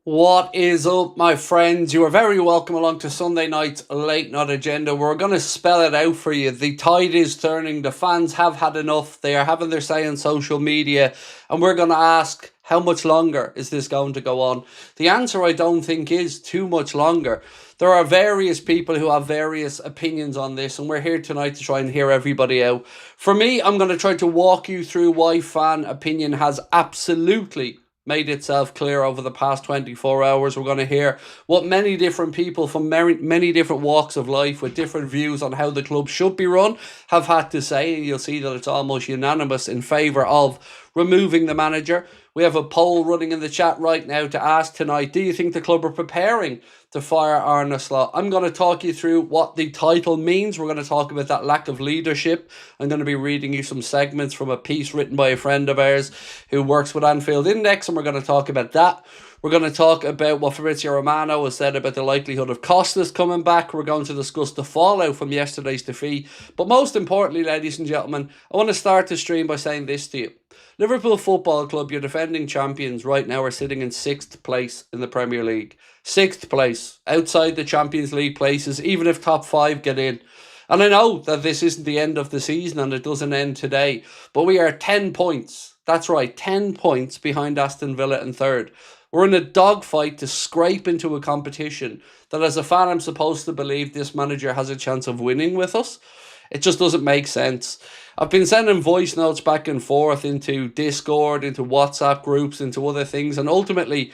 What is up, my friends? You are very welcome along to Sunday night's Late Night Agenda. We're going to spell it out for you. The tide is turning. The fans have had enough. They are having their say on social media. And we're going to ask, how much longer is this going to go on? The answer, I don't think, is too much longer. There are various people who have various opinions on this, and we're here tonight to try and hear everybody out. For me, I'm going to try to walk you through why fan opinion has absolutely made itself clear over the past 24 hours. We're going to hear what many different people from many different walks of life with different views on how the club should be run have had to say, and you'll see that it's almost unanimous in favour of removing the manager. We have a poll running in the chat right now to ask tonight, do you think the club are preparing to fire Arne Slot? I'm going to talk you through what the title means. We're going to talk about that lack of leadership. I'm going to be reading you some segments from a piece written by a friend of ours who works with Anfield Index, and we're going to talk about that. We're going to talk about what Fabrizio Romano has said about the likelihood of Costas coming back. We're going to discuss the fallout from yesterday's defeat. But most importantly, ladies and gentlemen, I want to start the stream by saying this to you. Liverpool Football Club, your defending champions, right now are sitting in 6th place in the Premier League. 6th place, outside the Champions League places, even if top 5 get in. And I know that this isn't the end of the season and it doesn't end today, but we are 10 points. That's right, 10 points behind Aston Villa in 3rd. We're in a dogfight to scrape into a competition that, as a fan, I'm supposed to believe this manager has a chance of winning with us. It just doesn't make sense. I've been sending voice notes back and forth into Discord, into WhatsApp groups, into other things, and ultimately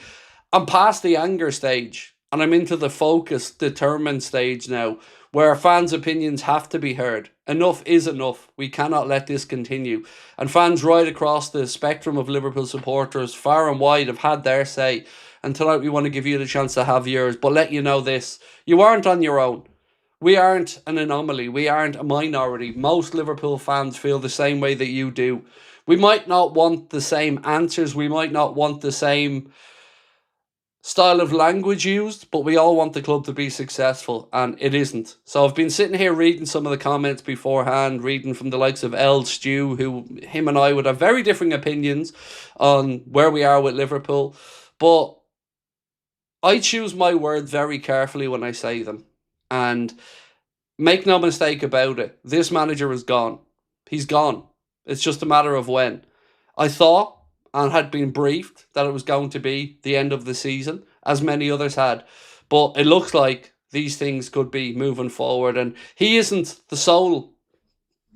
I'm past the anger stage and I'm into the focused, determined stage now, where fans' opinions have to be heard. Enough is enough. We cannot let this continue. And fans right across the spectrum of Liverpool supporters, far and wide, have had their say. And tonight we want to give you the chance to have yours, but let you know this: you aren't on your own. We aren't an anomaly. We aren't a minority. Most Liverpool fans feel the same way that you do. We might not want the same answers. We might not want the same style of language used, but we all want the club to be successful, and it isn't. So I've been sitting here reading some of the comments beforehand, reading from the likes of L. Stew, who him and I would have very differing opinions on where we are with Liverpool, but I choose my words very carefully when I say them. And make no mistake about it, this manager is gone. He's gone. It's just a matter of when. I thought and had been briefed that it was going to be the end of the season, as many others had. But it looks like these things could be moving forward. And he isn't the sole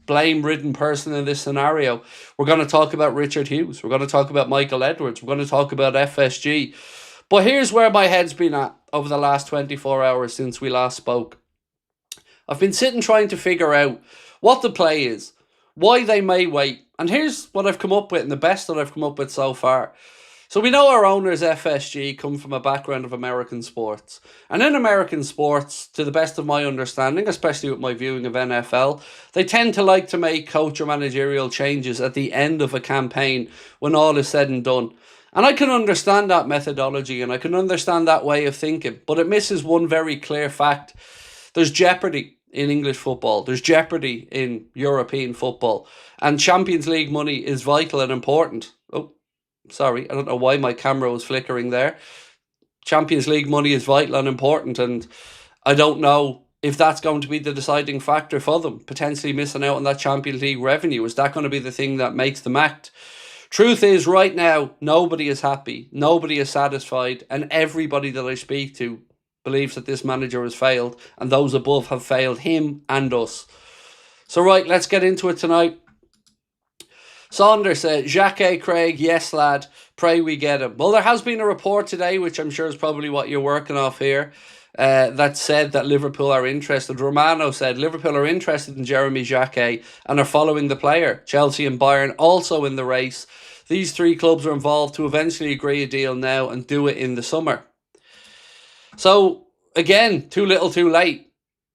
blame-ridden person in this scenario. We're going to talk about Richard Hughes. We're going to talk about Michael Edwards. We're going to talk about FSG. But here's where my head's been at over the last 24 hours since we last spoke. I've been sitting trying to figure out what the play is, why they may wait. And here's what I've come up with, and the best that I've come up with so far. So we know our owners, FSG, come from a background of American sports. And in American sports, to the best of my understanding, especially with my viewing of NFL, they tend to like to make coach or managerial changes at the end of a campaign when all is said and done. And I can understand that methodology and I can understand that way of thinking, but it misses one very clear fact. There's jeopardy in English football. There's jeopardy in European football. And Champions League money is vital and important. Oh, sorry, I don't know why my camera was flickering there. Champions League money is vital and important, and I don't know if that's going to be the deciding factor for them, potentially missing out on that Champions League revenue. Is that going to be the thing that makes them act? Truth is, right now, nobody is happy, nobody is satisfied, and everybody that I speak to believes that this manager has failed, and those above have failed him and us. So right, let's get into it tonight. Saunders said, Jacques, Craig, yes lad, pray we get him. Well, there has been a report today, which I'm sure is probably what you're working off here, that said that Liverpool are interested. Romano said Liverpool are interested in Jeremy Jacques and are following the player. Chelsea and Bayern also in the race. These 3 clubs are involved to eventually agree a deal now and do it in the summer. So, again, too little too late.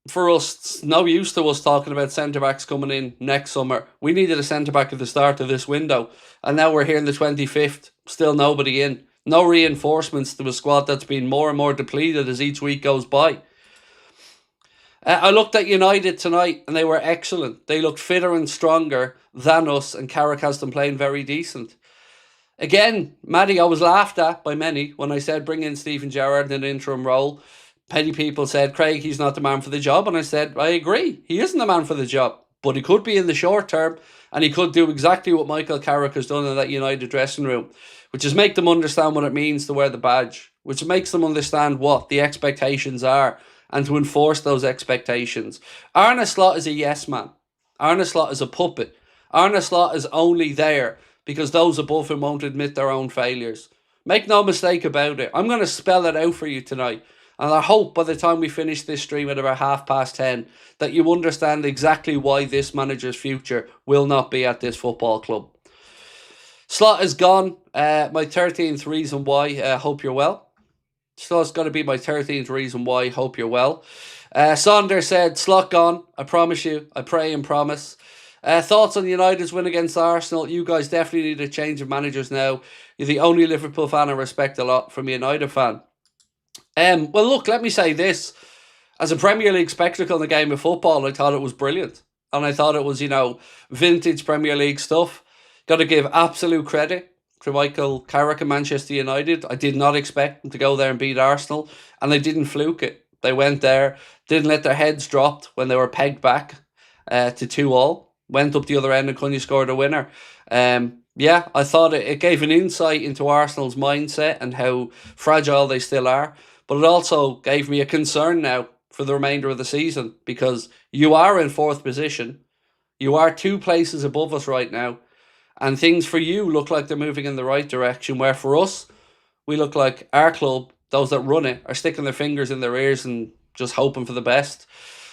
For us, it's no use to us talking about centre-backs coming in next summer. We needed a centre-back at the start of this window. And now we're here in the 25th, still nobody in. No reinforcements to a squad that's been more and more depleted as each week goes by. I looked at United tonight and they were excellent. They looked fitter and stronger than us, and Carrick has them playing very decent. Again, Matty, I was laughed at by many when I said bring in Stephen Gerrard in an interim role. Many people said, Craig, he's not the man for the job. And I said, I agree. He isn't the man for the job. But he could be in the short term, and he could do exactly what Michael Carrick has done in that United dressing room, which is make them understand what it means to wear the badge, which makes them understand what the expectations are and to enforce those expectations. Arne Slot is a yes man. Arne Slot is a puppet. Arne Slot is only there because those above him won't admit their own failures. Make no mistake about it. I'm going to spell it out for you tonight. And I hope by the time we finish this stream at about 10:30 that you understand exactly why this manager's future will not be at this football club. Slot is gone. My 13th reason why. Hope you're well. Slot's going to be my 13th reason why. Hope you're well. Saunders said, Slot gone. I promise you. I pray and promise. Thoughts on United's win against Arsenal? You guys definitely need a change of managers now. You're the only Liverpool fan I respect a lot from a United fan. Well, look, let me say this. As a Premier League spectacle in the game of football, I thought it was brilliant. And I thought it was, vintage Premier League stuff. Got to give absolute credit to Michael Carrick and Manchester United. I did not expect them to go there and beat Arsenal. And they didn't fluke it. They went there, didn't let their heads drop when they were pegged back to 2-2. Went up the other end and couldn't score the winner. I thought it gave an insight into Arsenal's mindset and how fragile they still are. But it also gave me a concern now for the remainder of the season because you are in 4th position. You are 2 places above us right now. And things for you look like they're moving in the right direction, where for us, we look like our club, those that run it, are sticking their fingers in their ears and just hoping for the best.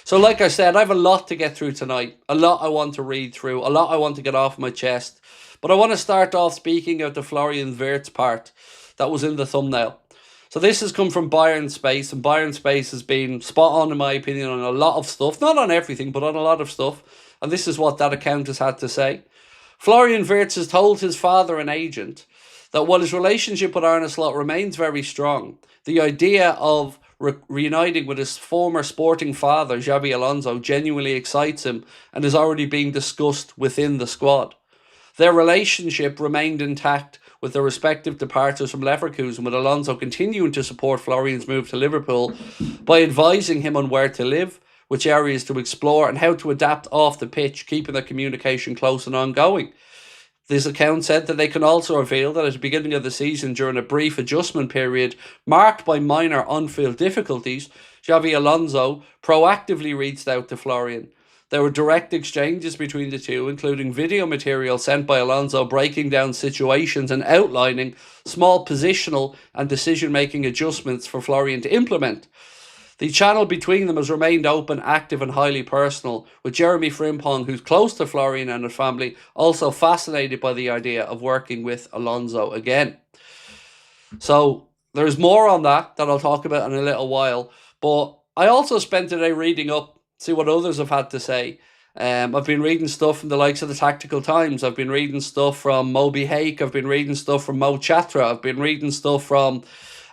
So like I said, I have a lot to get through tonight. A lot I want to read through. A lot I want to get off my chest. But I want to start off speaking of the Florian Wirtz part that was in the thumbnail. So this has come from Bayern Space, and Bayern Space has been spot on, in my opinion, on a lot of stuff. Not on everything, but on a lot of stuff. And this is what that account has had to say. Florian Wirtz has told his father and agent that while his relationship with Arne Slot remains very strong, the idea of reuniting with his former sporting father, Xabi Alonso, genuinely excites him and is already being discussed within the squad. Their relationship remained intact with their respective departures from Leverkusen, with Alonso continuing to support Florian's move to Liverpool by advising him on where to live, which areas to explore, and how to adapt off the pitch, keeping their communication close and ongoing. This account said that they can also reveal that at the beginning of the season, during a brief adjustment period marked by minor on-field difficulties, Xabi Alonso proactively reached out to Florian. There were direct exchanges between the two, including video material sent by Alonso breaking down situations and outlining small positional and decision-making adjustments for Florian to implement. The channel between them has remained open, active and highly personal, with Jeremy Frimpong, who's close to Florian and his family, also fascinated by the idea of working with Alonso again. So there's more on that I'll talk about in a little while, but I also spent today reading up, see what others have had to say. I've been reading stuff from the likes of the Tactical Times. I've been reading stuff from Moby Hake. I've been reading stuff from Mo Chatra. I've been reading stuff from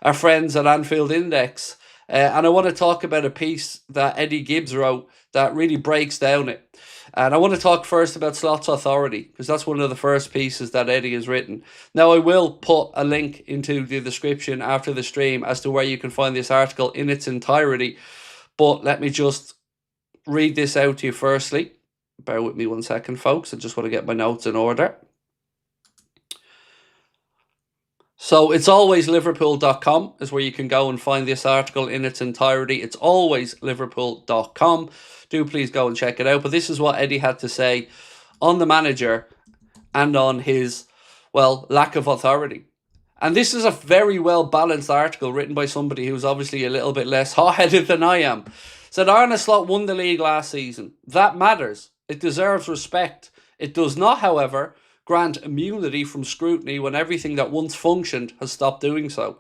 our friends at Anfield Index. And I want to talk about a piece that Eddie Gibbs wrote that really breaks down it. And I want to talk first about Slot's authority, because that's one of the first pieces that Eddie has written. Now, I will put a link into the description after the stream as to where you can find this article in its entirety. But let me just read this out to you firstly. Bear with me 1 second, folks. I just want to get my notes in order. So it's alwaysliverpool.com is where you can go and find this article in its entirety. It's alwaysliverpool.com. Do please go and check it out. But this is what Eddie had to say on the manager and on his, lack of authority. And this is a very well balanced article written by somebody who's obviously a little bit less hot-headed than I am. Said Arne Slot won the league last season. That matters. It deserves respect. It does not, however, grant immunity from scrutiny when everything that once functioned has stopped doing so.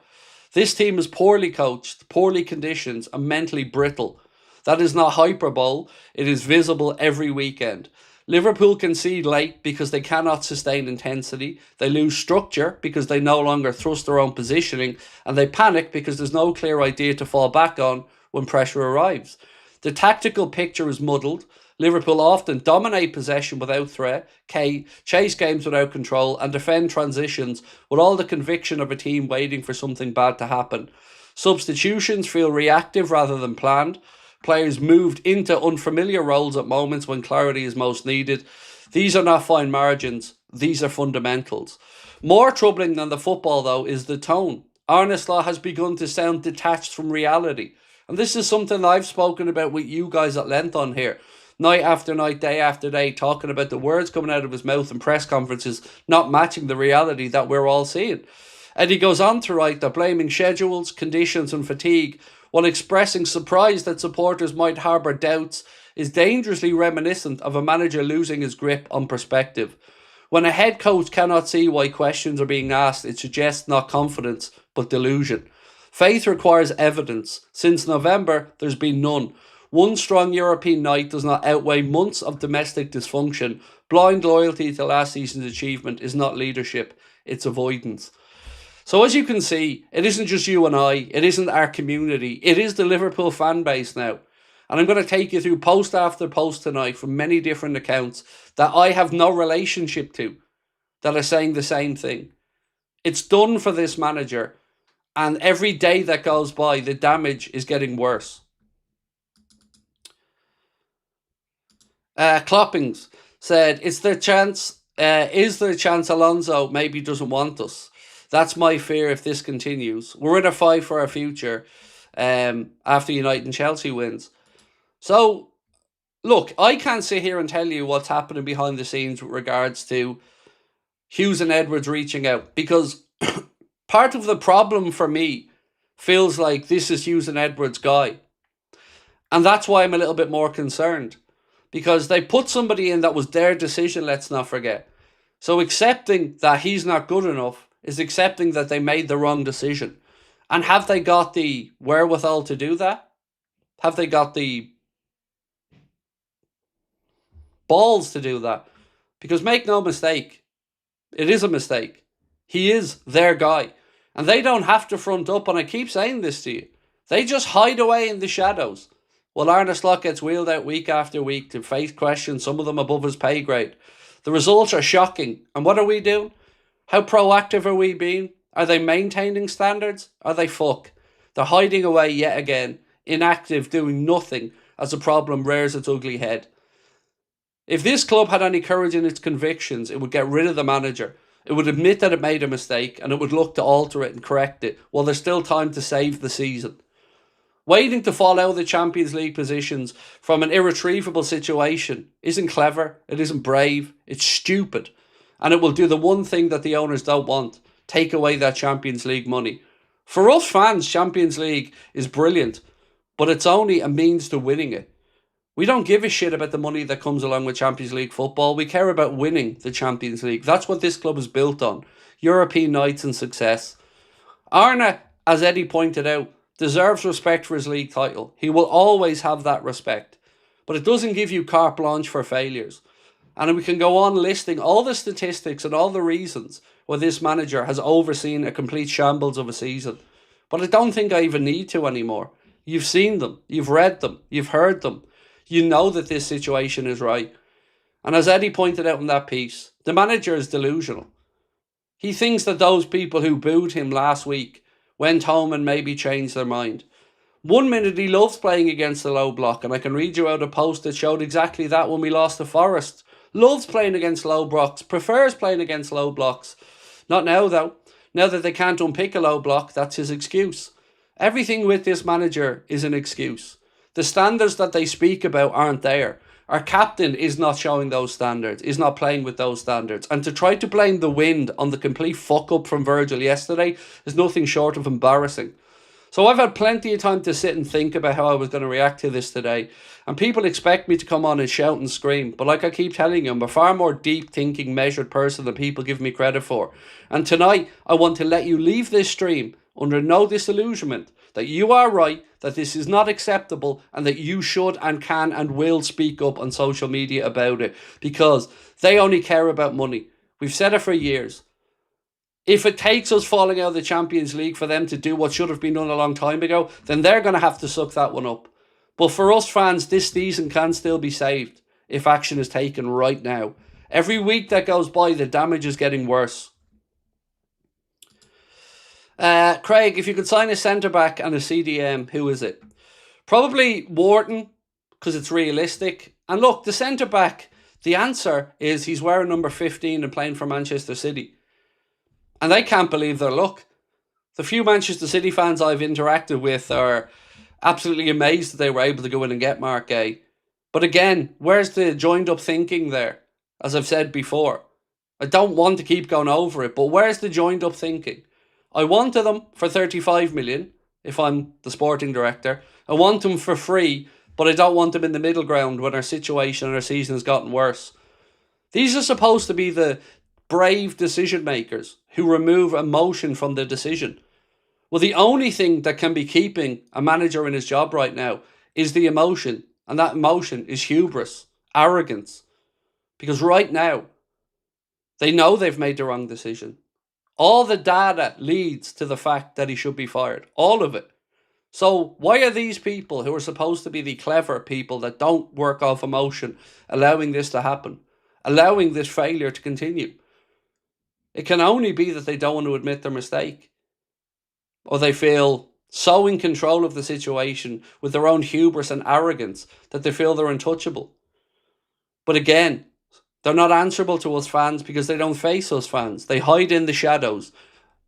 This team is poorly coached, poorly conditioned, and mentally brittle. That is not hyperbole. It is visible every weekend. Liverpool concede late because they cannot sustain intensity. They lose structure because they no longer trust their own positioning, and they panic because there's no clear idea to fall back on when pressure arrives. The tactical picture is muddled. Liverpool often dominate possession without threat, chase games without control, and defend transitions with all the conviction of a team waiting for something bad to happen. Substitutions feel reactive rather than planned. Players moved into unfamiliar roles at moments when clarity is most needed. These are not fine margins, these are fundamentals. More troubling than the football, though, is the tone. Arne Slot has begun to sound detached from reality. And this is something I've spoken about with you guys at length on here. Night after night, day after day, talking about the words coming out of his mouth in press conferences not matching the reality that we're all seeing. And he goes on to write that blaming schedules, conditions and fatigue, while expressing surprise that supporters might harbour doubts, is dangerously reminiscent of a manager losing his grip on perspective. When a head coach cannot see why questions are being asked, it suggests not confidence, but delusion. Faith requires evidence. Since November, there's been none. One strong European night does not outweigh months of domestic dysfunction. Blind loyalty to last season's achievement is not leadership, it's avoidance. So as you can see, it isn't just you and I, it isn't our community, it is the Liverpool fan base now. And I'm going to take you through post after post tonight from many different accounts that I have no relationship to that are saying the same thing. It's done for this manager, and every day that goes by, the damage is getting worse. Cloppings said, is there a chance Alonso maybe doesn't want us? That's my fear if this continues. We're in a fight for our future after United and Chelsea wins. So, look, I can't sit here and tell you what's happening behind the scenes with regards to Hughes and Edwards reaching out, because part of the problem for me feels like this is Hughes and Edwards' guy. And that's why I'm a little bit more concerned, because they put somebody in that was their decision, let's not forget. So accepting that he's not good enough is accepting that they made the wrong decision. And have they got the wherewithal to do that? Have they got the balls to do that? Because make no mistake, it is a mistake. He is their guy. And they don't have to front up, and I keep saying this to you. They just hide away in the shadows. Well, Arne Slot gets wheeled out week after week to face questions, some of them above his pay grade. The results are shocking. And what are we doing? How proactive are we being? Are they maintaining standards? Are they fuck? They're hiding away yet again, inactive, doing nothing as the problem rears its ugly head. If this club had any courage in its convictions, it would get rid of the manager. It would admit that it made a mistake, and it would look to alter it and correct it while there's still time to save the season. Waiting to fall out of the Champions League positions from an irretrievable situation isn't clever, it isn't brave, it's stupid. And it will do the one thing that the owners don't want: take away that Champions League money. For us fans, Champions League is brilliant, but it's only a means to winning it. We don't give a shit about the money that comes along with Champions League football. We care about winning the Champions League. That's what this club is built on. European nights and success. Arne, as Eddie pointed out, deserves respect for his league title. He will always have that respect. But it doesn't give you carte blanche for failures. And we can go on listing all the statistics and all the reasons why this manager has overseen a complete shambles of a season. But I don't think I even need to anymore. You've seen them. You've read them. You've heard them. You know that this situation is right. And as Eddie pointed out in that piece, the manager is delusional. He thinks that those people who booed him last week went home and maybe changed their mind. 1 minute he loves playing against the low block, and I can read you out a post that showed exactly that when we lost to Forest. Loves playing against low blocks, prefers playing against low blocks. Not now though. Now that they can't unpick a low block, that's his excuse. Everything with this manager is an excuse. The standards that they speak about aren't there. Our captain is not showing those standards, is not playing with those standards. And to try to blame the wind on the complete fuck up from Virgil yesterday is nothing short of embarrassing. So I've had plenty of time to sit and think about how I was going to react to this today. And people expect me to come on and shout and scream. But like I keep telling you, I'm a far more deep thinking, measured person than people give me credit for. And tonight, I want to let you leave this stream under no disillusionment that you are right, that this is not acceptable, and that you should and can and will speak up on social media about it, because they only care about money. We've said it for years. If it takes us falling out of the Champions League for them to do what should have been done a long time ago, then they're going to have to suck that one up. But for us fans, this season can still be saved if action is taken right now. Every week that goes by, the damage is getting worse. Craig, if you could sign a centre-back and a CDM, who is it? Probably Wharton, because it's realistic. And look, the centre-back, the answer is he's wearing number 15 and playing for Manchester City. And they can't believe their luck. The few Manchester City fans I've interacted with are absolutely amazed that they were able to go in and get Mark Gay. But again, where's the joined-up thinking there? As I've said before, I don't want to keep going over it, but where's the joined-up thinking? I wanted them for 35 million if I'm the sporting director. I want them for free, but I don't want them in the middle ground when our situation and our season has gotten worse. These are supposed to be the brave decision makers who remove emotion from the decision. Well, the only thing that can be keeping a manager in his job right now is the emotion, and that emotion is hubris, arrogance. Because right now, they know they've made the wrong decision. All the data leads to the fact that he should be fired. All of it. So why are these people who are supposed to be the clever people that don't work off emotion allowing this to happen? Allowing this failure to continue? It can only be that they don't want to admit their mistake. Or they feel so in control of the situation with their own hubris and arrogance that they feel they're untouchable. But again, they're not answerable to us fans because they don't face us fans. They hide in the shadows,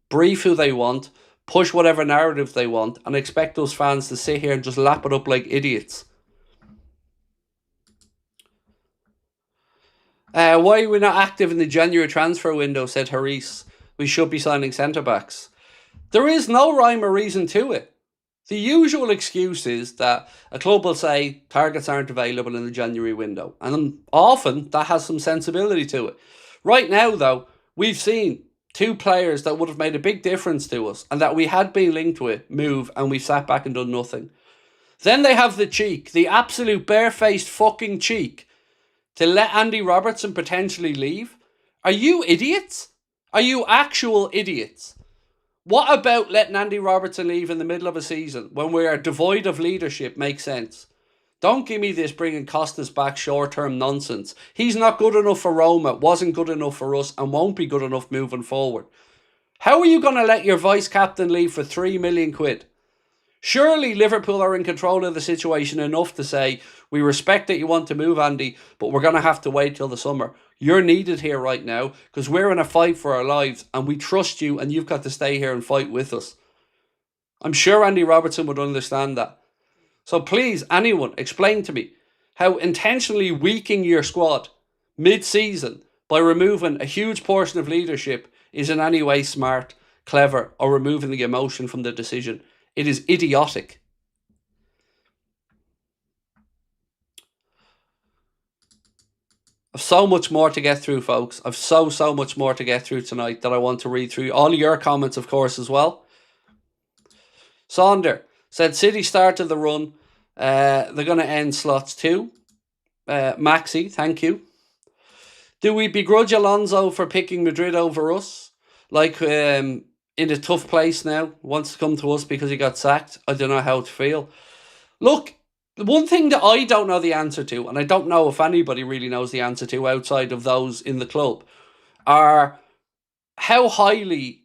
brief who they want, push whatever narrative they want, and expect those fans to sit here and just lap it up like idiots. Why are we not active in the January transfer window, said HUGHES. We should be signing centre-backs. There is no rhyme or reason to it. The usual excuse is that a club will say targets aren't available in the January window. And often that has some sensibility to it. Right now, though, we've seen two players that would have made a big difference to us and that we had been linked with move, and we sat back and done nothing. Then they have the cheek, the absolute barefaced fucking cheek, to let Andy Robertson potentially leave. Are you idiots? Are you actual idiots? What about letting Andy Robertson leave in the middle of a season when we are devoid of leadership makes sense? Don't give me this bringing Costas back short-term nonsense. He's not good enough for Roma, wasn't good enough for us, and won't be good enough moving forward. How are you going to let your vice-captain leave for 3 million quid? Surely Liverpool are in control of the situation enough to say, we respect that you want to move, Andy, but we're going to have to wait till the summer. You're needed here right now because we're in a fight for our lives and we trust you and you've got to stay here and fight with us. I'm sure Andy Robertson would understand that. So please, anyone, explain to me how intentionally weakening your squad mid-season by removing a huge portion of leadership is in any way smart, clever, or removing the emotion from the decision. It is idiotic. I've so much more to get through, folks. I've so much more to get through tonight that I want to read through. All your comments, of course, as well. Sonder said City started the run. They're going to end slots too. Maxi, thank you. Do we begrudge Alonso for picking Madrid over us? Like, in a tough place now, wants to come to us because he got sacked. I don't know how to feel. Look, the one thing that I don't know the answer to, and I don't know if anybody really knows the answer to outside of those in the club, are how highly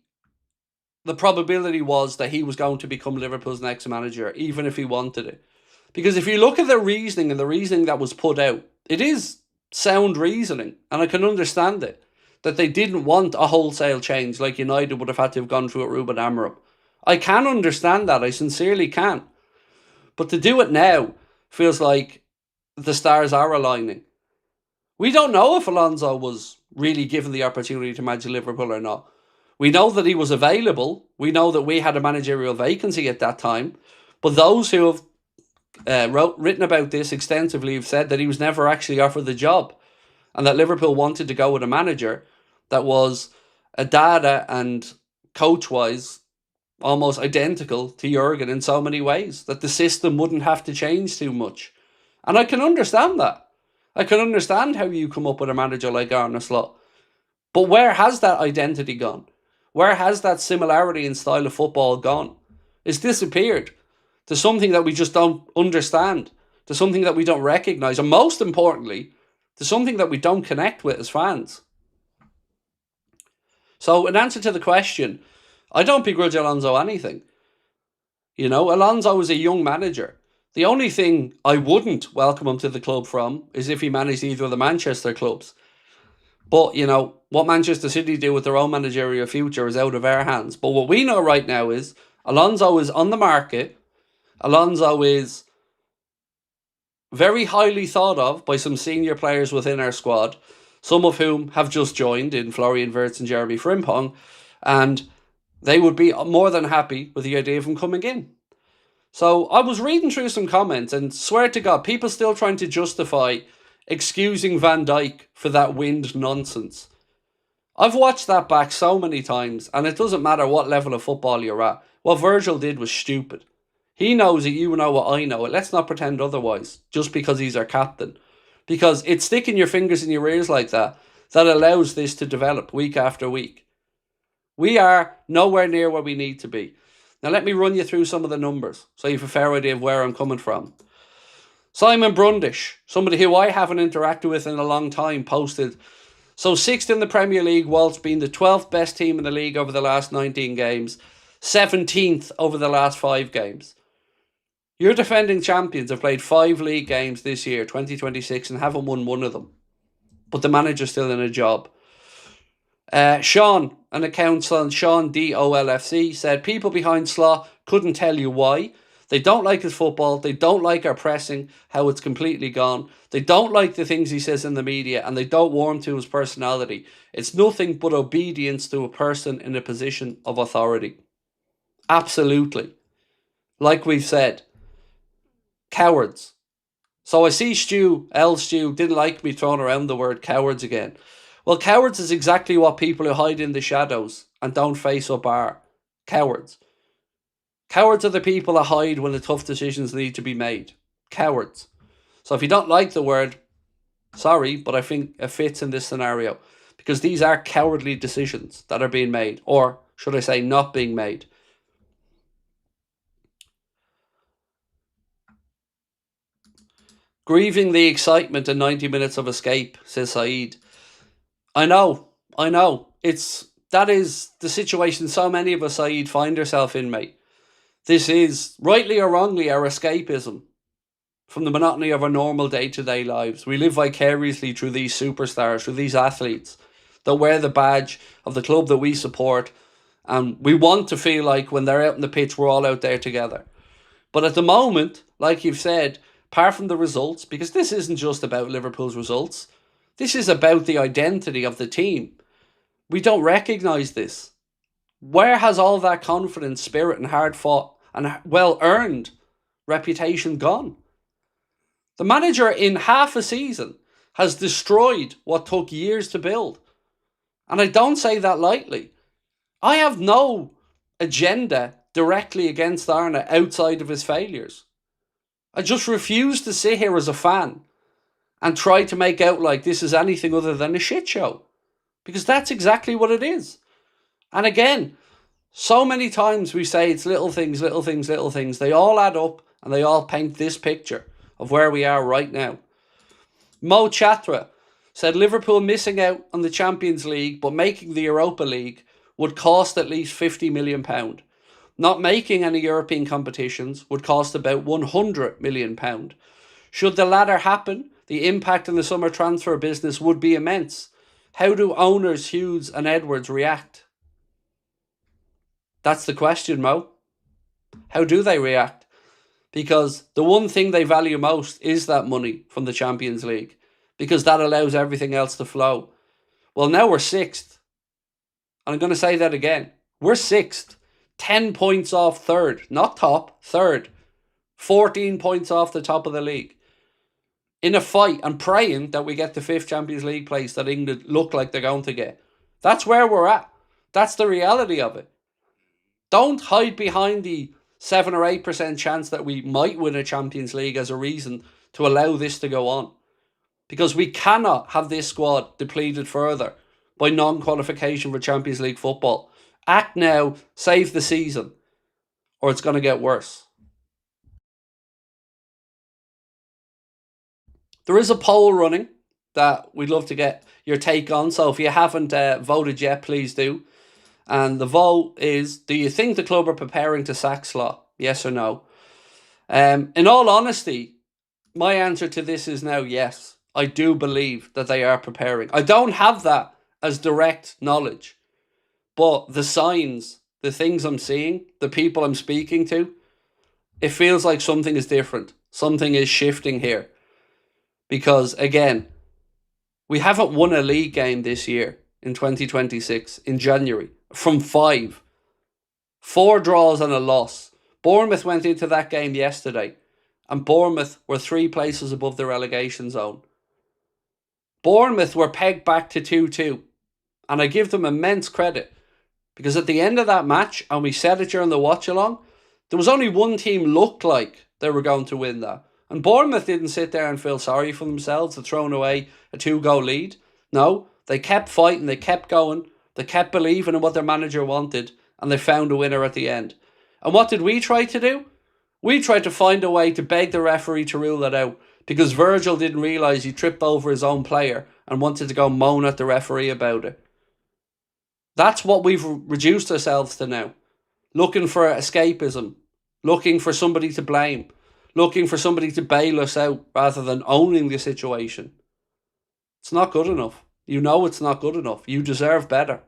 the probability was that he was going to become Liverpool's next manager, even if he wanted it. Because if you look at the reasoning and the reasoning that was put out, it is sound reasoning, and I can understand it. That they didn't want a wholesale change like United would have had to have gone through at Ruben Amorim. I can understand that, I sincerely can. But to do it now feels like the stars are aligning. We don't know if Alonso was really given the opportunity to manage Liverpool or not. We know that he was available. We know that we had a managerial vacancy at that time. But those who have written about this extensively have said that he was never actually offered the job. And that Liverpool wanted to go with a manager that was a data and coach-wise almost identical to Jurgen in so many ways. That the system wouldn't have to change too much. And I can understand that. I can understand how you come up with a manager like Arne Slot. But where has that identity gone? Where has that similarity in style of football gone? It's disappeared. There's something that we just don't understand. There's something that we don't recognise. And most importantly, there's something that we don't connect with as fans. So in answer to the question, I don't begrudge Alonso anything. Alonso is a young manager. The only thing I wouldn't welcome him to the club from is if he managed either of the Manchester clubs. But, what Manchester City do with their own managerial future is out of our hands. But what we know right now is Alonso is on the market. Alonso is very highly thought of by some senior players within our squad, some of whom have just joined in Florian Wirtz and Jeremy Frimpong, and they would be more than happy with the idea of him coming in. So I was reading through some comments and swear to God, people still trying to justify excusing Van Dijk for that wind nonsense. I've watched that back so many times, and it doesn't matter what level of football you're at. What Virgil did was stupid. He knows it, you know what I know it. Let's not pretend otherwise, just because he's our captain. Because it's sticking your fingers in your ears like that allows this to develop week after week. We are nowhere near where we need to be. Now let me run you through some of the numbers so you have a fair idea of where I'm coming from. Simon Brundish, somebody who I haven't interacted with in a long time, posted, so 6th in the Premier League whilst being the 12th best team in the league over the last 19 games, 17th over the last 5 games. Your defending champions have played 5 league games this year, 2026, and haven't won one of them. But the manager's still in a job. Sean, an account on Sean DOLFC, said people behind Slot couldn't tell you why. They don't like his football. They don't like our pressing, how it's completely gone. They don't like the things he says in the media, and they don't warm to his personality. It's nothing but obedience to a person in a position of authority. Absolutely. Like we've said, cowards. So I see Stu didn't like me throwing around the word cowards again. Well, cowards is exactly what people who hide in the shadows and don't face up are. Cowards. Cowards are the people that hide when the tough decisions need to be made. Cowards. So if you don't like the word, sorry, but I think it fits in this scenario. Because these are cowardly decisions that are being made. Or, should I say, not being made. Grieving the excitement in 90 minutes of escape, says Saeed. I know. That is the situation so many of us, Saeed, find ourselves in, mate. This is, rightly or wrongly, our escapism from the monotony of our normal day-to-day lives. We live vicariously through these superstars, through these athletes that wear the badge of the club that we support, and we want to feel like when they're out in the pitch, we're all out there together. But at the moment, like you've said, apart from the results, because this isn't just about Liverpool's results, this is about the identity of the team. We don't recognise this. Where has all that confidence, spirit and hard-fought and well-earned reputation gone? The manager in half a season has destroyed what took years to build. And I don't say that lightly. I have no agenda directly against Arne outside of his failures. I just refuse to sit here as a fan and try to make out like this is anything other than a shit show. Because that's exactly what it is. And again, so many times we say it's little things. They all add up and they all paint this picture of where we are right now. Mo Chatra said Liverpool missing out on the Champions League but making the Europa League would cost at least £50 million. Not making any European competitions would cost about £100 million. Should the latter happen, the impact on the summer transfer business would be immense. How do owners Hughes and Edwards react? That's the question, Mo. How do they react? Because the one thing they value most is that money from the Champions League, because that allows everything else to flow. Well, now we're 6th. And I'm going to say that again. We're 6th. 10 points off 3rd. Not top, 3rd. 14 points off the top of the league. In a fight and praying that we get the 5th Champions League place that England look like they're going to get. That's where we're at. That's the reality of it. Don't hide behind the 7 or 8% chance that we might win a Champions League as a reason to allow this to go on. Because we cannot have this squad depleted further by non-qualification for Champions League football. Act now, save the season, or it's going to get worse. There is a poll running that we'd love to get your take on. So if you haven't voted yet, please do. And the vote is, do you think the club are preparing to sack Slot? Yes or no? In all honesty, my answer to this is now yes. I do believe that they are preparing. I don't have that as direct knowledge, but the signs, the things I'm seeing, the people I'm speaking to, it feels like something is different. Something is shifting here. Because again, we haven't won a league game this year in 2026 in January from 5. 4 draws and a loss. Bournemouth went into that game yesterday and Bournemouth were 3 places above the relegation zone. Bournemouth were pegged back to 2-2 and I give them immense credit because at the end of that match, and we said it during the watch along, there was only one team looked like they were going to win that. And Bournemouth didn't sit there and feel sorry for themselves for throwing away a 2-goal lead. No, they kept fighting, they kept going, they kept believing in what their manager wanted, and they found a winner at the end. And what did we try to do? We tried to find a way to beg the referee to rule that out because Virgil didn't realise he tripped over his own player and wanted to go moan at the referee about it. That's what we've reduced ourselves to now. Looking for escapism, looking for somebody to blame, looking for somebody to bail us out rather than owning the situation. It's not good enough. You know it's not good enough. You deserve better.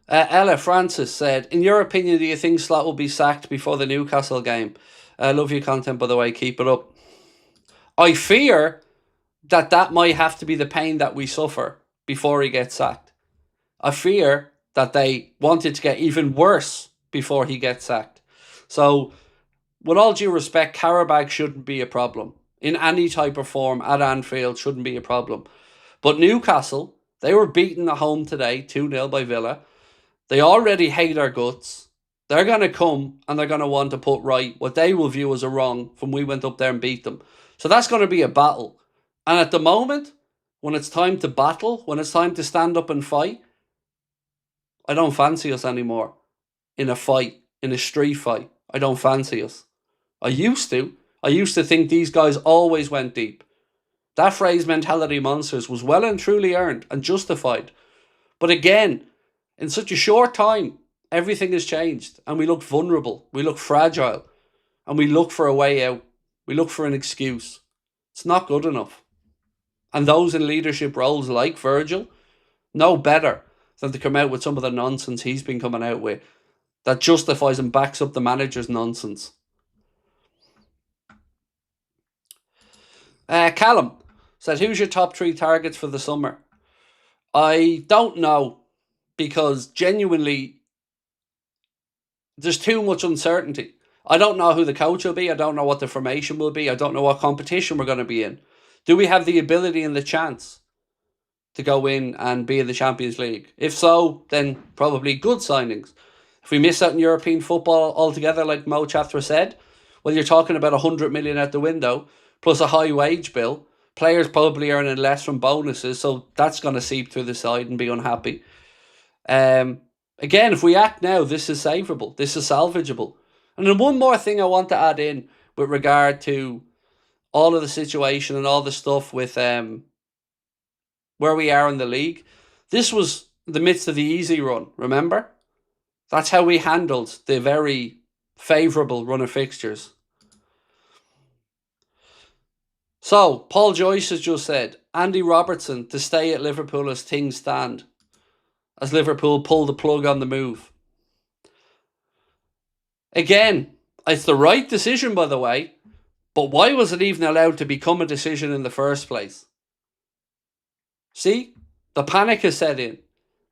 Ella Francis said, in your opinion, do you think Slot will be sacked before the Newcastle game? Love your content, by the way. Keep it up. I fear that might have to be the pain that we suffer before he gets sacked. I fear that they want it to get even worse before he gets sacked. So, with all due respect, Karabag shouldn't be a problem. In any type of form at Anfield shouldn't be a problem. But Newcastle, they were beaten at home today, 2-0 by Villa. They already hate our guts. They're going to come and they're going to want to put right what they will view as a wrong from we went up there and beat them. So that's going to be a battle. And at the moment, when it's time to battle, when it's time to stand up and fight, I don't fancy us anymore. In a fight, in a street fight, I don't fancy us. I used to. I used to think these guys always went deep. That phrase, mentality monsters, was well and truly earned and justified. But again, in such a short time, everything has changed and we look vulnerable, we look fragile, and we look for a way out. We look for an excuse. It's not good enough. And those in leadership roles like Virgil know better than to come out with some of the nonsense he's been coming out with that justifies and backs up the manager's nonsense. Callum said, who's your top 3 targets for the summer? I don't know, because genuinely there's too much uncertainty. I don't know who the coach will be. I don't know what the formation will be. I don't know what competition we're going to be in. Do we have the ability and the chance to go in and be in the Champions League? If so, then probably good signings. If we miss out in European football altogether, like Mo Chatra said, well, you're talking about 100 million out the window, plus a high wage bill. Players probably earning less from bonuses, so that's going to seep through the side and be unhappy. Again, if we act now, this is savable. This is salvageable. And then one more thing I want to add in with regard to all of the situation and all the stuff with where we are in the league. This was the midst of the easy run, remember? That's how we handled the very favourable run of fixtures. So, Paul Joyce has just said, Andy Robertson to stay at Liverpool as things stand, as Liverpool pull the plug on the move. Again, it's the right decision, by the way, but why was it even allowed to become a decision in the first place? See, the panic has set in.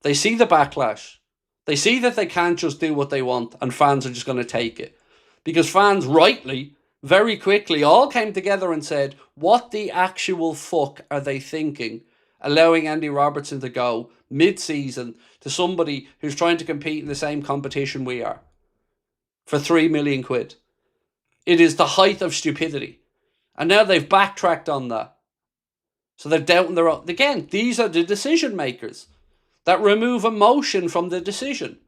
They see the backlash. They see that they can't just do what they want and fans are just going to take it. Because fans, rightly, very quickly, all came together and said, what the actual fuck are they thinking, allowing Andy Robertson to go mid-season to somebody who's trying to compete in the same competition we are for 3 million quid? It is the height of stupidity. And now they've backtracked on that. So they're doubting their own. Again, these are the decision makers that remove emotion from the decision.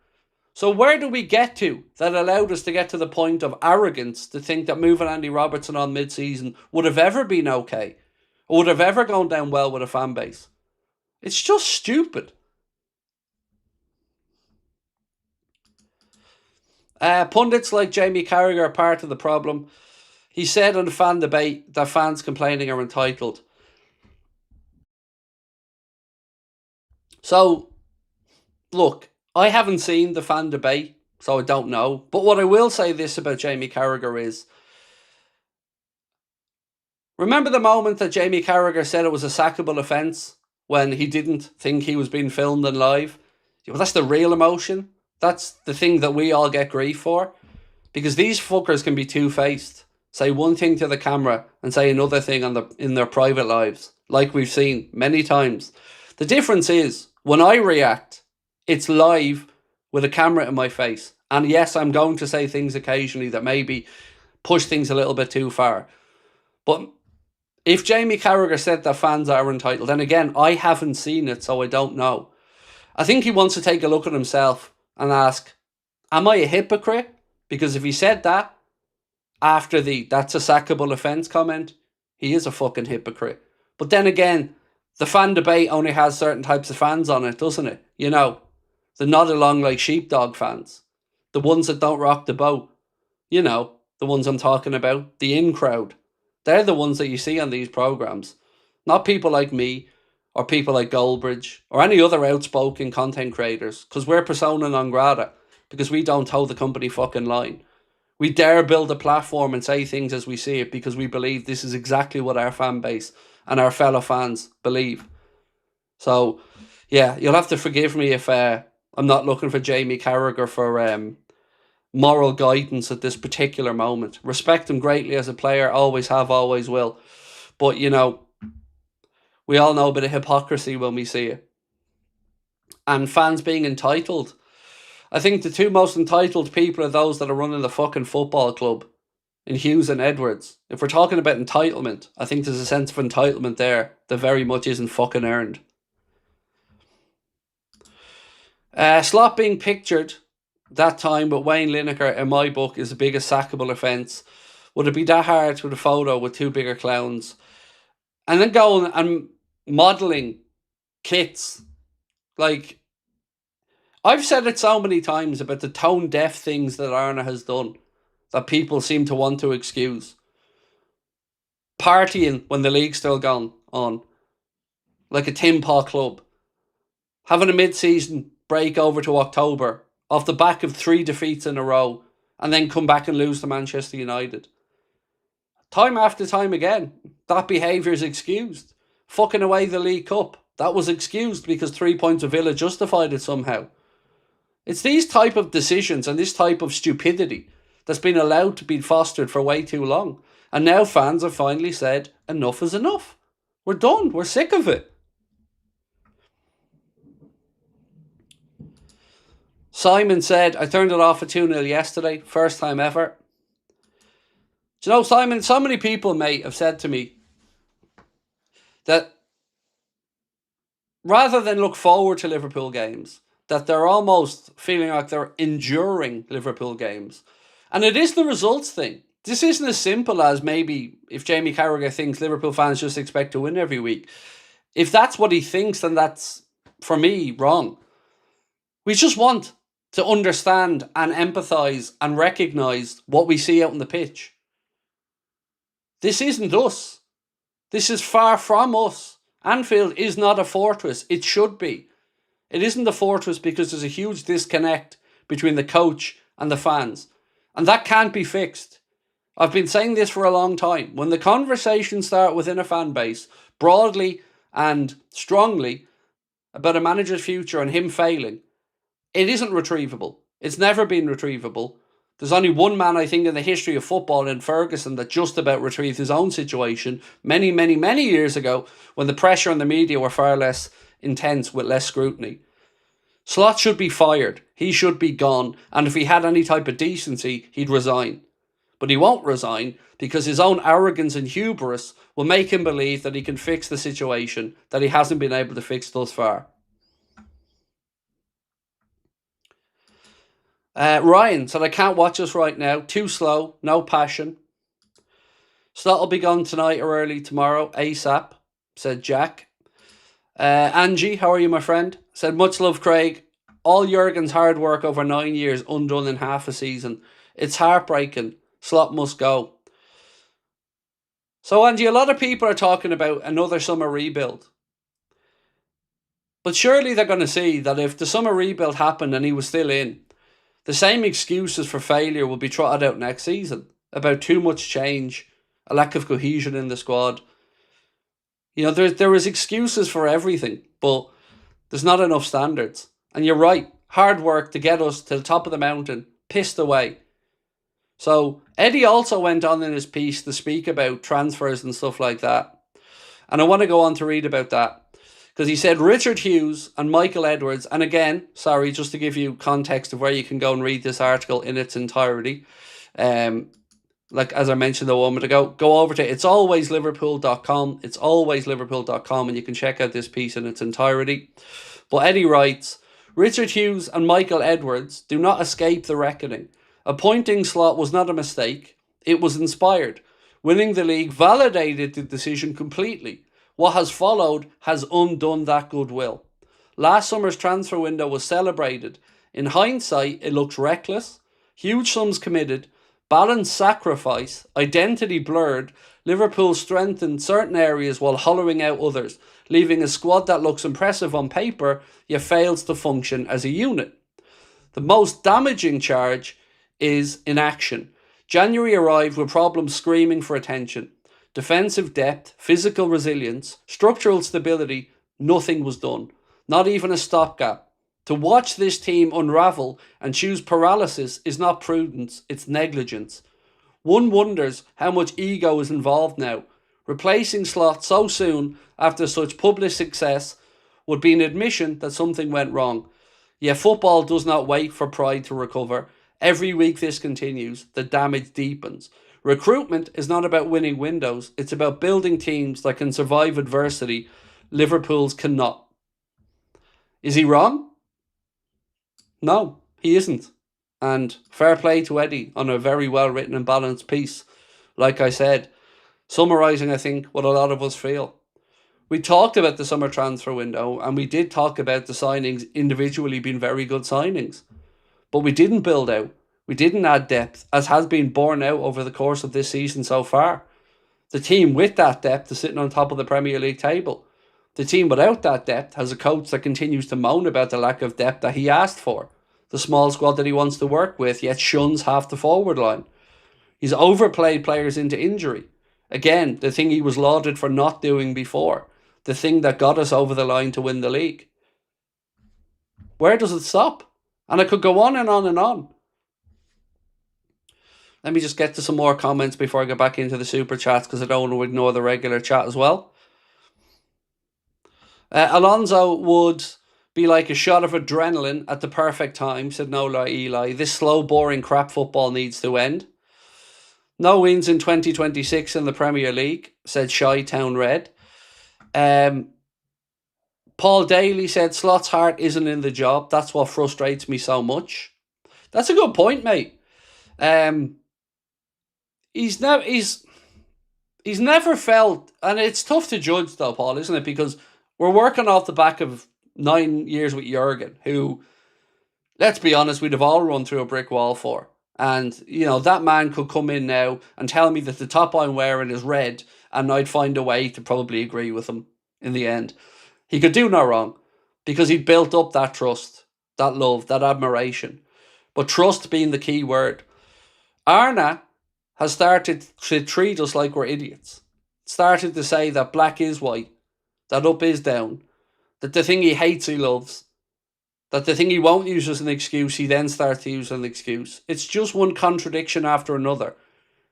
So where do we get to that allowed us to get to the point of arrogance to think that moving Andy Robertson on mid-season would have ever been okay, or would have ever gone down well with a fan base? It's just stupid. Pundits like Jamie Carragher are part of the problem. He said on the fan debate that fans complaining are entitled. So, look, I haven't seen the fan debate, so I don't know. But what I will say this about Jamie Carragher is, remember the moment that Jamie Carragher said it was a sackable offence when he didn't think he was being filmed and live? Well, that's the real emotion. That's the thing that we all get grief for. Because these fuckers can be two-faced. Say one thing to the camera and say another thing in their private lives, like we've seen many times. The difference is, when I react, it's live with a camera in my face. And yes, I'm going to say things occasionally that maybe push things a little bit too far. But if Jamie Carragher said that fans are entitled, then again, I haven't seen it, so I don't know. I think he wants to take a look at himself and ask, am I a hypocrite? Because if he said that after the "that's a sackable offence" comment, he is a fucking hypocrite. But then again, the fan debate only has certain types of fans on it, doesn't it? You know, the nod along like sheepdog fans. The ones that don't rock the boat. You know, the ones I'm talking about. The in crowd. They're the ones that you see on these programmes. Not people like me, or people like Goldbridge, or any other outspoken content creators. Because we're persona non grata. Because we don't toe the company fucking line. We dare build a platform and say things as we see it because we believe this is exactly what our fan base and our fellow fans believe. So, yeah, you'll have to forgive me if I'm not looking for Jamie Carragher for moral guidance at this particular moment. Respect him greatly as a player, always have, always will. But, you know, we all know a bit of hypocrisy when we see it. And fans being entitled. I think the two most entitled people are those that are running the fucking football club in Hughes and Edwards. If we're talking about entitlement, I think there's a sense of entitlement there that very much isn't fucking earned. Slot being pictured that time with Wayne Lineker in my book is the biggest sackable offence. Would it be that hard with a photo with two bigger clowns? And then going and modelling kits. Like, I've said it so many times about the tone deaf things that Arna has done that people seem to want to excuse. Partying when the league's still gone on, like a tin pot club. Having a mid-season break over to October off the back of 3 defeats in a row and then come back and lose to Manchester United. Time after time again, that behaviour is excused. Fucking away the League Cup, that was excused because 3 points of Villa justified it somehow. It's these type of decisions and this type of stupidity that's been allowed to be fostered for way too long. And now fans have finally said, enough is enough. We're done. We're sick of it. Simon said, I turned it off at 2-0 yesterday. First time ever. Do you know, Simon, so many people, mate, have said to me that rather than look forward to Liverpool games, that they're almost feeling like they're enduring Liverpool games. And it is the results thing. This isn't as simple as maybe if Jamie Carragher thinks Liverpool fans just expect to win every week. If that's what he thinks, then that's, for me, wrong. We just want to understand and empathise and recognise what we see out on the pitch. This isn't us. This is far from us. Anfield is not a fortress. It should be. It isn't a fortress because there's a huge disconnect between the coach and the fans. And that can't be fixed. I've been saying this for a long time. When the conversations start within a fan base, broadly and strongly, about a manager's future and him failing, it isn't retrievable. It's never been retrievable. There's only one man, I think, in the history of football in Ferguson that just about retrieved his own situation many, many, many years ago when the pressure on the media were far less intense with less scrutiny. Slot should be fired. He should be gone. And if he had any type of decency, he'd resign. But he won't resign because his own arrogance and hubris will make him believe that he can fix the situation that he hasn't been able to fix thus far. Ryan said, I can't watch us right now. Too slow. No passion. Slot will be gone tonight or early tomorrow. ASAP, said Jack. Angie, how are you, my friend? Said, much love, Craig. All Jurgen's hard work over 9 years undone in half a season. It's heartbreaking. Slot must go. So, Angie, a lot of people are talking about another summer rebuild. But surely they're going to see that if the summer rebuild happened and he was still in, the same excuses for failure will be trotted out next season about too much change, a lack of cohesion in the squad. You know, there is excuses for everything, but there's not enough standards. And you're right, hard work to get us to the top of the mountain, pissed away. So Eddie also went on in his piece to speak about transfers and stuff like that. And I want to go on to read about that. Because he said Richard Hughes and Michael Edwards, and again, sorry, just to give you context of where you can go and read this article in its entirety. Like as I mentioned a moment ago, go over to it'salwaysliverpool.com. It'salwaysliverpool.com and you can check out this piece in its entirety. But Eddie writes, Richard Hughes and Michael Edwards do not escape the reckoning. Appointing Slot was not a mistake. It was inspired. Winning the league validated the decision completely. What has followed has undone that goodwill. Last summer's transfer window was celebrated. In hindsight, it looks reckless. Huge sums committed. Balance sacrifice. Identity blurred. Liverpool strengthened certain areas while hollowing out others, leaving a squad that looks impressive on paper, yet fails to function as a unit. The most damaging charge is inaction. January arrived with problems screaming for attention. Defensive depth, physical resilience, structural stability, nothing was done. Not even a stopgap. To watch this team unravel and choose paralysis is not prudence, it's negligence. One wonders how much ego is involved now. Replacing Slot so soon after such public success would be an admission that something went wrong. Yet football does not wait for pride to recover. Every week this continues, the damage deepens. Recruitment is not about winning windows, it's about building teams that can survive adversity. Liverpool's cannot. Is he wrong? No, he isn't. And fair play to Eddie on a very well written and balanced piece. Like I said, summarising, I think, what a lot of us feel. We talked about the summer transfer window and we did talk about the signings individually being very good signings. But we didn't build out. We didn't add depth, as has been borne out over the course of this season so far. The team with that depth is sitting on top of the Premier League table. The team without that depth has a coach that continues to moan about the lack of depth that he asked for. The small squad that he wants to work with, yet shuns half the forward line. He's overplayed players into injury. Again, the thing he was lauded for not doing before. The thing that got us over the line to win the league. Where does it stop? And I could go on and on and on. Let me just get to some more comments before I get back into the super chats because I don't want to ignore the regular chat as well. Alonso would be like a shot of adrenaline at the perfect time, said No Lie Eli. This slow, boring crap football needs to end. No wins in 2026 in the Premier League, said Shy Town Red. Paul Daly said Slot's heart isn't in the job. That's what frustrates me so much. That's a good point, mate. He's never felt, and it's tough to judge though, Paul, isn't it? Because we're working off the back of 9 years with Jurgen, who, let's be honest, we'd have all run through a brick wall for. And, you know, that man could come in now and tell me that the top I'm wearing is red, and I'd find a way to probably agree with him in the end. He could do no wrong, because he'd built up that trust, that love, that admiration. But trust being the key word. Arna has started to treat us like we're idiots. Started to say that black is white, that up is down, that the thing he hates he loves, that the thing he won't use as an excuse he then starts to use as an excuse. It's just one contradiction after another.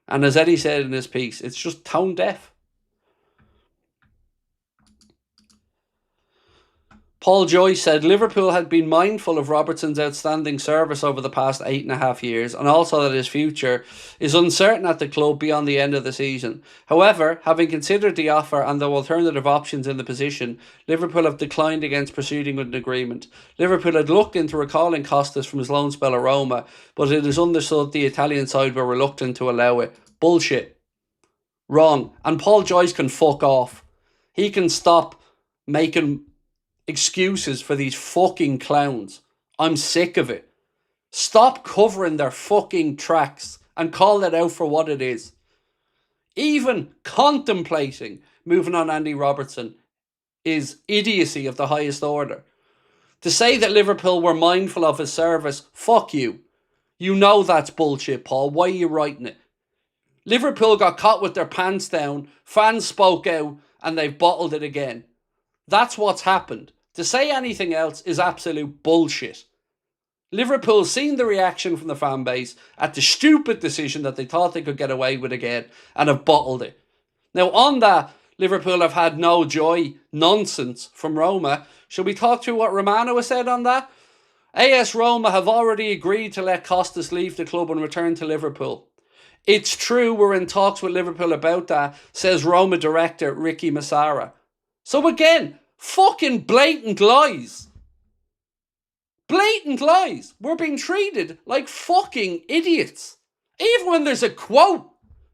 And as Eddie said in his piece, it's just tone deaf. Paul Joyce said Liverpool had been mindful of Robertson's outstanding service over the past 8.5 years and also that his future is uncertain at the club beyond the end of the season. However, having considered the offer and the alternative options in the position, Liverpool have declined against proceeding with an agreement. Liverpool had looked into recalling Costas from his loan spell at Roma, but it is understood the Italian side were reluctant to allow it. Bullshit. Wrong. And Paul Joyce can fuck off. He can stop making excuses for these fucking clowns. I'm sick of it. Stop covering their fucking tracks and call it out for what it is. Even contemplating moving on Andy Robertson is idiocy of the highest order. To say that Liverpool were mindful of his service, fuck you. You know that's bullshit, Paul. Why are you writing it? Liverpool got caught with their pants down, fans spoke out, and they've bottled it again. That's what's happened. To say anything else is absolute bullshit. Liverpool seen the reaction from the fan base at the stupid decision that they thought they could get away with again and have bottled it. Now on that, Liverpool have had no joy nonsense from Roma. Shall we talk through what Romano has said on that? AS Roma have already agreed to let Costas leave the club and return to Liverpool. It's true we're in talks with Liverpool about that, says Roma director Ricky Massara. So again, fucking blatant lies. Blatant lies. We're being treated like fucking idiots. Even when there's a quote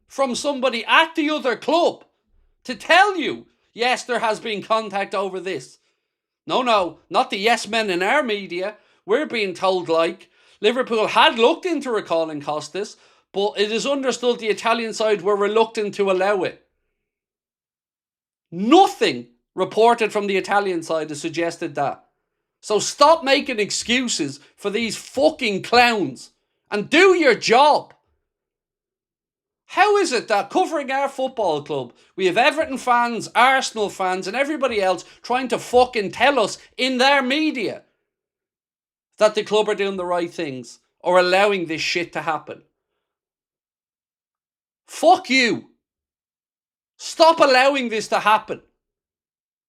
from somebody at the other club to tell you, yes, there has been contact over this. No, not the yes men in our media. We're being told like Liverpool had looked into recalling Costas, but it is understood the Italian side were reluctant to allow it. Nothing reported from the Italian side has suggested that. So stop making excuses for these fucking clowns and do your job. How is it that covering our football club, we have Everton fans, Arsenal fans and everybody else trying to fucking tell us in their media that the club are doing the right things or allowing this shit to happen? Fuck you. Stop allowing this to happen.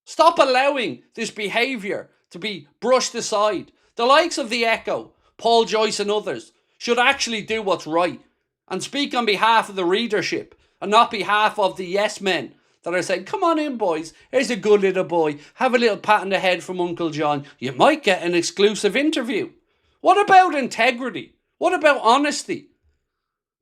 Stop allowing this behaviour to be brushed aside. The likes of the Echo, Paul Joyce and others should actually do what's right and speak on behalf of the readership and not behalf of the yes men that are saying, come on in boys, here's a good little boy, have a little pat on the head from Uncle John, you might get an exclusive interview. What about integrity? What about honesty?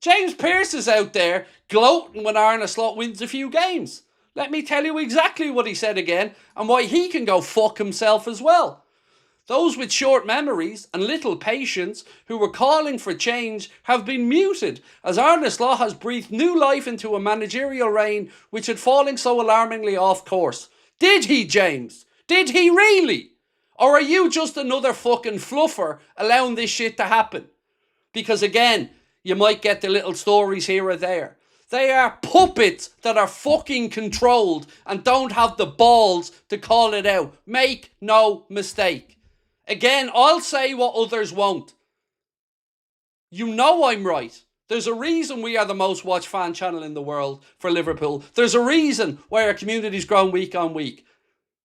James Pearce is out there gloating when Arne Slot wins a few games. Let me tell you exactly what he said again and why he can go fuck himself as well. Those with short memories and little patience who were calling for change have been muted as Arne Slot has breathed new life into a managerial reign which had fallen so alarmingly off course. Did he, James? Did he really? Or are you just another fucking fluffer allowing this shit to happen? Because again, you might get the little stories here or there. They are puppets that are fucking controlled and don't have the balls to call it out. Make no mistake. Again, I'll say what others won't. You know I'm right. There's a reason we are the most watched fan channel in the world for Liverpool. There's a reason why our community's grown week on week.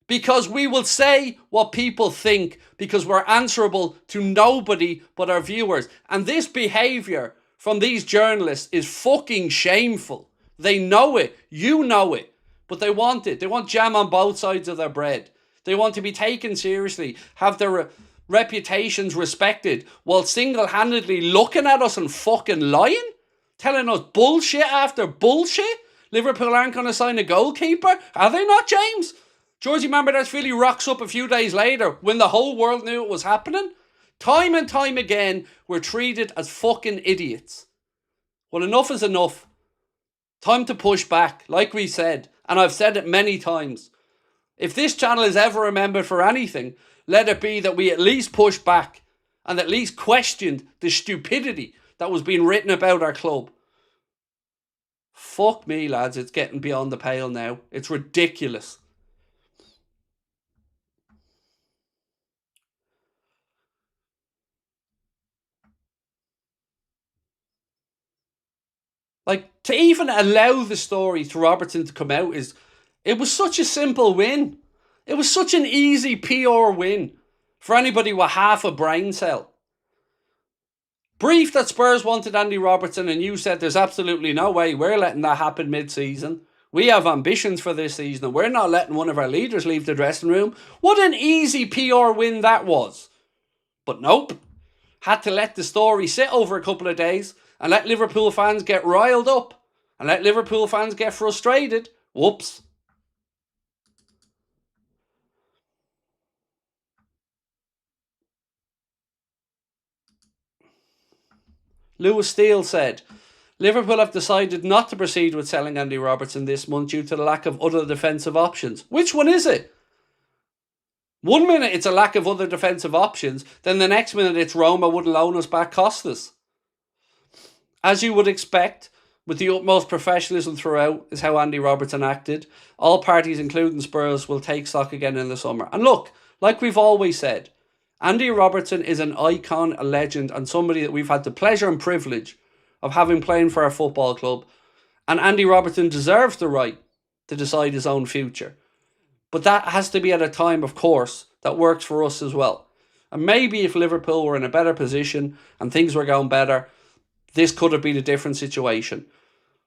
Because we will say what people think because we're answerable to nobody but our viewers. And this behaviour from these journalists is fucking shameful. They know it. You know it. But they want it. They want jam on both sides of their bread. They want to be taken seriously, have their reputations respected, while single-handedly looking at us and fucking lying? Telling us bullshit after bullshit? Liverpool aren't going to sign a goalkeeper? Are they not, James? Georgie Mamardashvili rocks up a few days later when the whole world knew it was happening? Time and time again, we're treated as fucking idiots. Well, enough is enough. Time to push back, like we said, and I've said it many times. If this channel is ever remembered for anything, let it be that we at least pushed back and at least questioned the stupidity that was being written about our club. Fuck me, lads, it's getting beyond the pale now. It's ridiculous. Like, to even allow the story to Robertson to come out it was such a simple win. It was such an easy PR win for anybody with half a brain cell. Brief that Spurs wanted Andy Robertson and you said there's absolutely no way we're letting that happen mid-season. We have ambitions for this season and we're not letting one of our leaders leave the dressing room. What an easy PR win that was. But nope. Had to let the story sit over a couple of days and let Liverpool fans get riled up and let Liverpool fans get frustrated. Whoops. Lewis Steele said, Liverpool have decided not to proceed with selling Andy Robertson this month due to the lack of other defensive options. Which one is it? 1 minute it's a lack of other defensive options, then the next minute it's Roma wouldn't loan us back Costas. As you would expect, with the utmost professionalism throughout, is how Andy Robertson acted. All parties, including Spurs, will take stock again in the summer. And look, like we've always said, Andy Robertson is an icon, a legend, and somebody that we've had the pleasure and privilege of having playing for our football club. And Andy Robertson deserves the right to decide his own future. But that has to be at a time, of course, that works for us as well. And maybe if Liverpool were in a better position and things were going better, this could have been a different situation.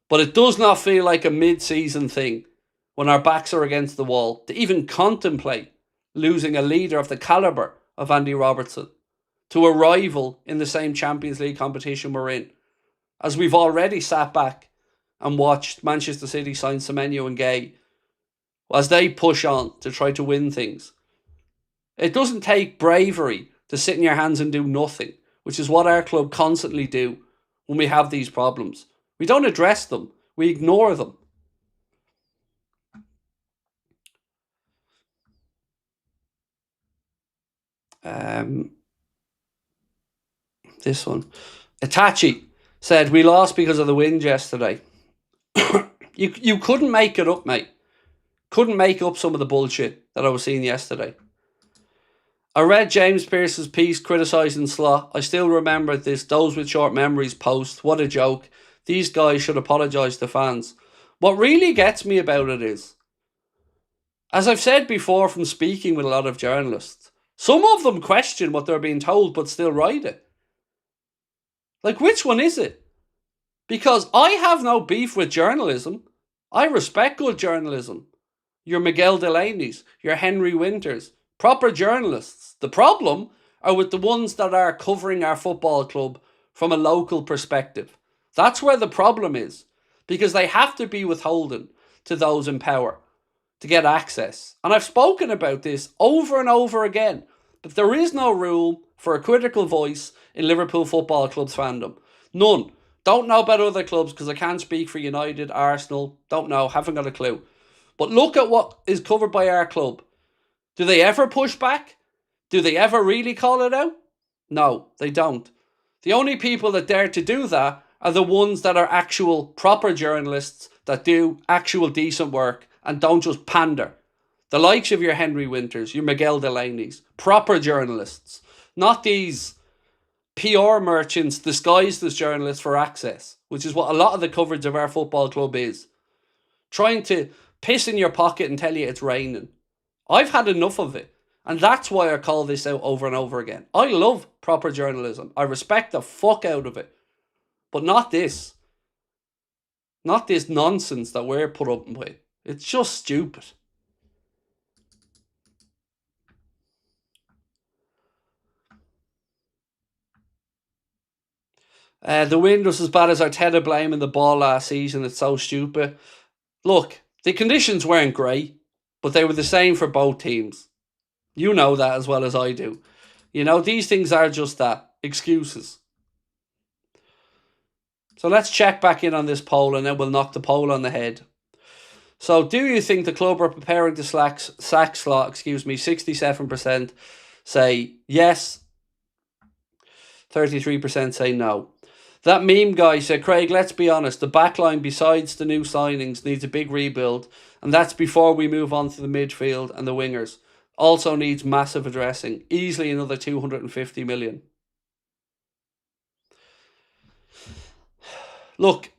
But it does not feel like a mid-season thing when our backs are against the wall to even contemplate losing a leader of the calibre of Andy Robertson to a rival in the same Champions League competition we're in, as we've already sat back and watched Manchester City sign Semenyo and Gay as they push on to try to win things. It doesn't take bravery to sit in your hands and do nothing, which is what our club constantly do when we have these problems. We don't address them, we ignore them. This one. Itachi said, we lost because of the wind yesterday. You couldn't make it up, mate. Couldn't make up some of the bullshit that I was seeing yesterday. I read James Pearce's piece criticising Slot. I still remember this Those with Short Memories post. What a joke. These guys should apologise to fans. What really gets me about it is, as I've said before from speaking with a lot of journalists, some of them question what they're being told but still write it. Like, which one is it? Because I have no beef with journalism. I respect good journalism. Your Miguel Delaney's, your Henry Winters, proper journalists. The problem are with the ones that are covering our football club from a local perspective. That's where the problem is, because they have to be withholding to those in power to get access. And I've spoken about this over and over again, but there is no rule for a critical voice in Liverpool Football Club's fandom. None. Don't know about other clubs because I can't speak for United, Arsenal, don't know, haven't got a clue. But look at what is covered by our club. Do they ever push back? Do they ever really call it out? No, they don't. The only people that dare to do that are the ones that are actual proper journalists that do actual decent work and don't just pander. The likes of your Henry Winters, your Miguel Delaney's, proper journalists, not these PR merchants disguised as journalists for access, which is what a lot of the coverage of our football club is. Trying to piss in your pocket and tell you it's raining. I've had enough of it. And that's why I call this out over and over again. I love proper journalism. I respect the fuck out of it. But not this. Not this nonsense that we're put up with. It's just stupid. The wind was as bad as Arteta blaming the ball last season. It's so stupid. Look, the conditions weren't great, but they were the same for both teams. You know that as well as I do. You know, these things are just that. Excuses. So let's check back in on this poll and then we'll knock the poll on the head. So do you think the club are preparing to sack Slot? 67% say yes. 33% say no. That meme guy said, Craig, let's be honest, the backline besides the new signings needs a big rebuild, and that's before we move on to the midfield and the wingers. Also needs massive addressing, easily another 250 million. Look,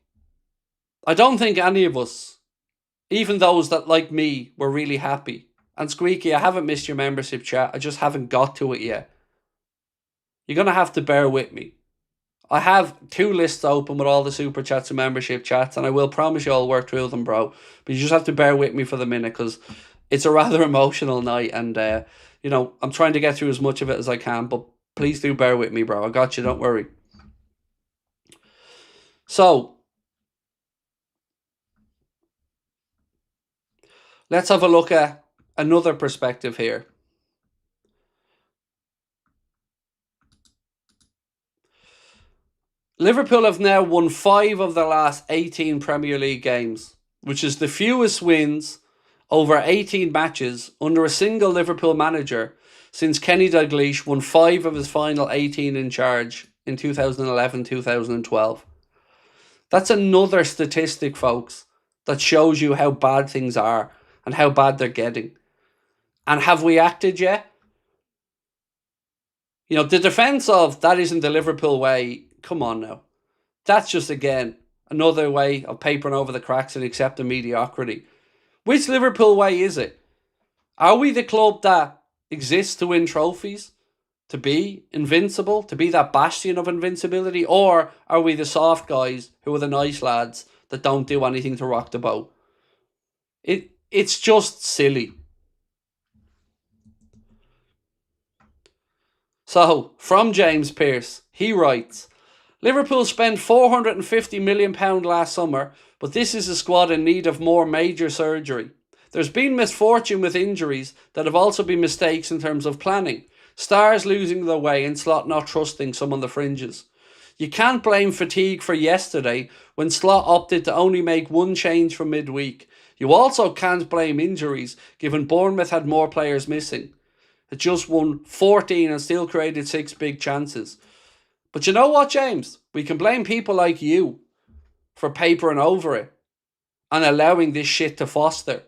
I don't think any of us, even those that like me, were really happy And Squeaky, I haven't missed your membership chat. I just haven't got to it yet. You're going to have to bear with me. I have 2 lists open with all the super chats and membership chats, and I will promise you I'll work through them, bro. But you just have to bear with me for the minute, because it's a rather emotional night, and I'm trying to get through as much of it as I can, but please do bear with me, bro. I got you, don't worry. So, let's have a look at another perspective here. Liverpool have now won 5 of their last 18 Premier League games, which is the fewest wins over 18 matches under a single Liverpool manager since Kenny Dalglish won 5 of his final 18 in charge in 2011-2012. That's another statistic, folks, that shows you how bad things are and how bad they're getting. And have we acted yet? The defence of that isn't the Liverpool way, come on now. That's just, again, another way of papering over the cracks and accepting mediocrity. Which Liverpool way is it? Are we the club that exists to win trophies? To be invincible? To be that bastion of invincibility? Or are we the soft guys who are the nice lads that don't do anything to rock the boat? It's just silly. So, from James Pearce, he writes, Liverpool spent £450 million last summer, but this is a squad in need of more major surgery. There's been misfortune with injuries that have also been mistakes in terms of planning. Stars losing their way and Slot not trusting some on the fringes. You can't blame fatigue for yesterday when Slot opted to only make 1 change from midweek. You also can't blame injuries given Bournemouth had more players missing. It just won 14 and still created 6 big chances. But you know what, James? We can blame people like you for papering over it and allowing this shit to foster.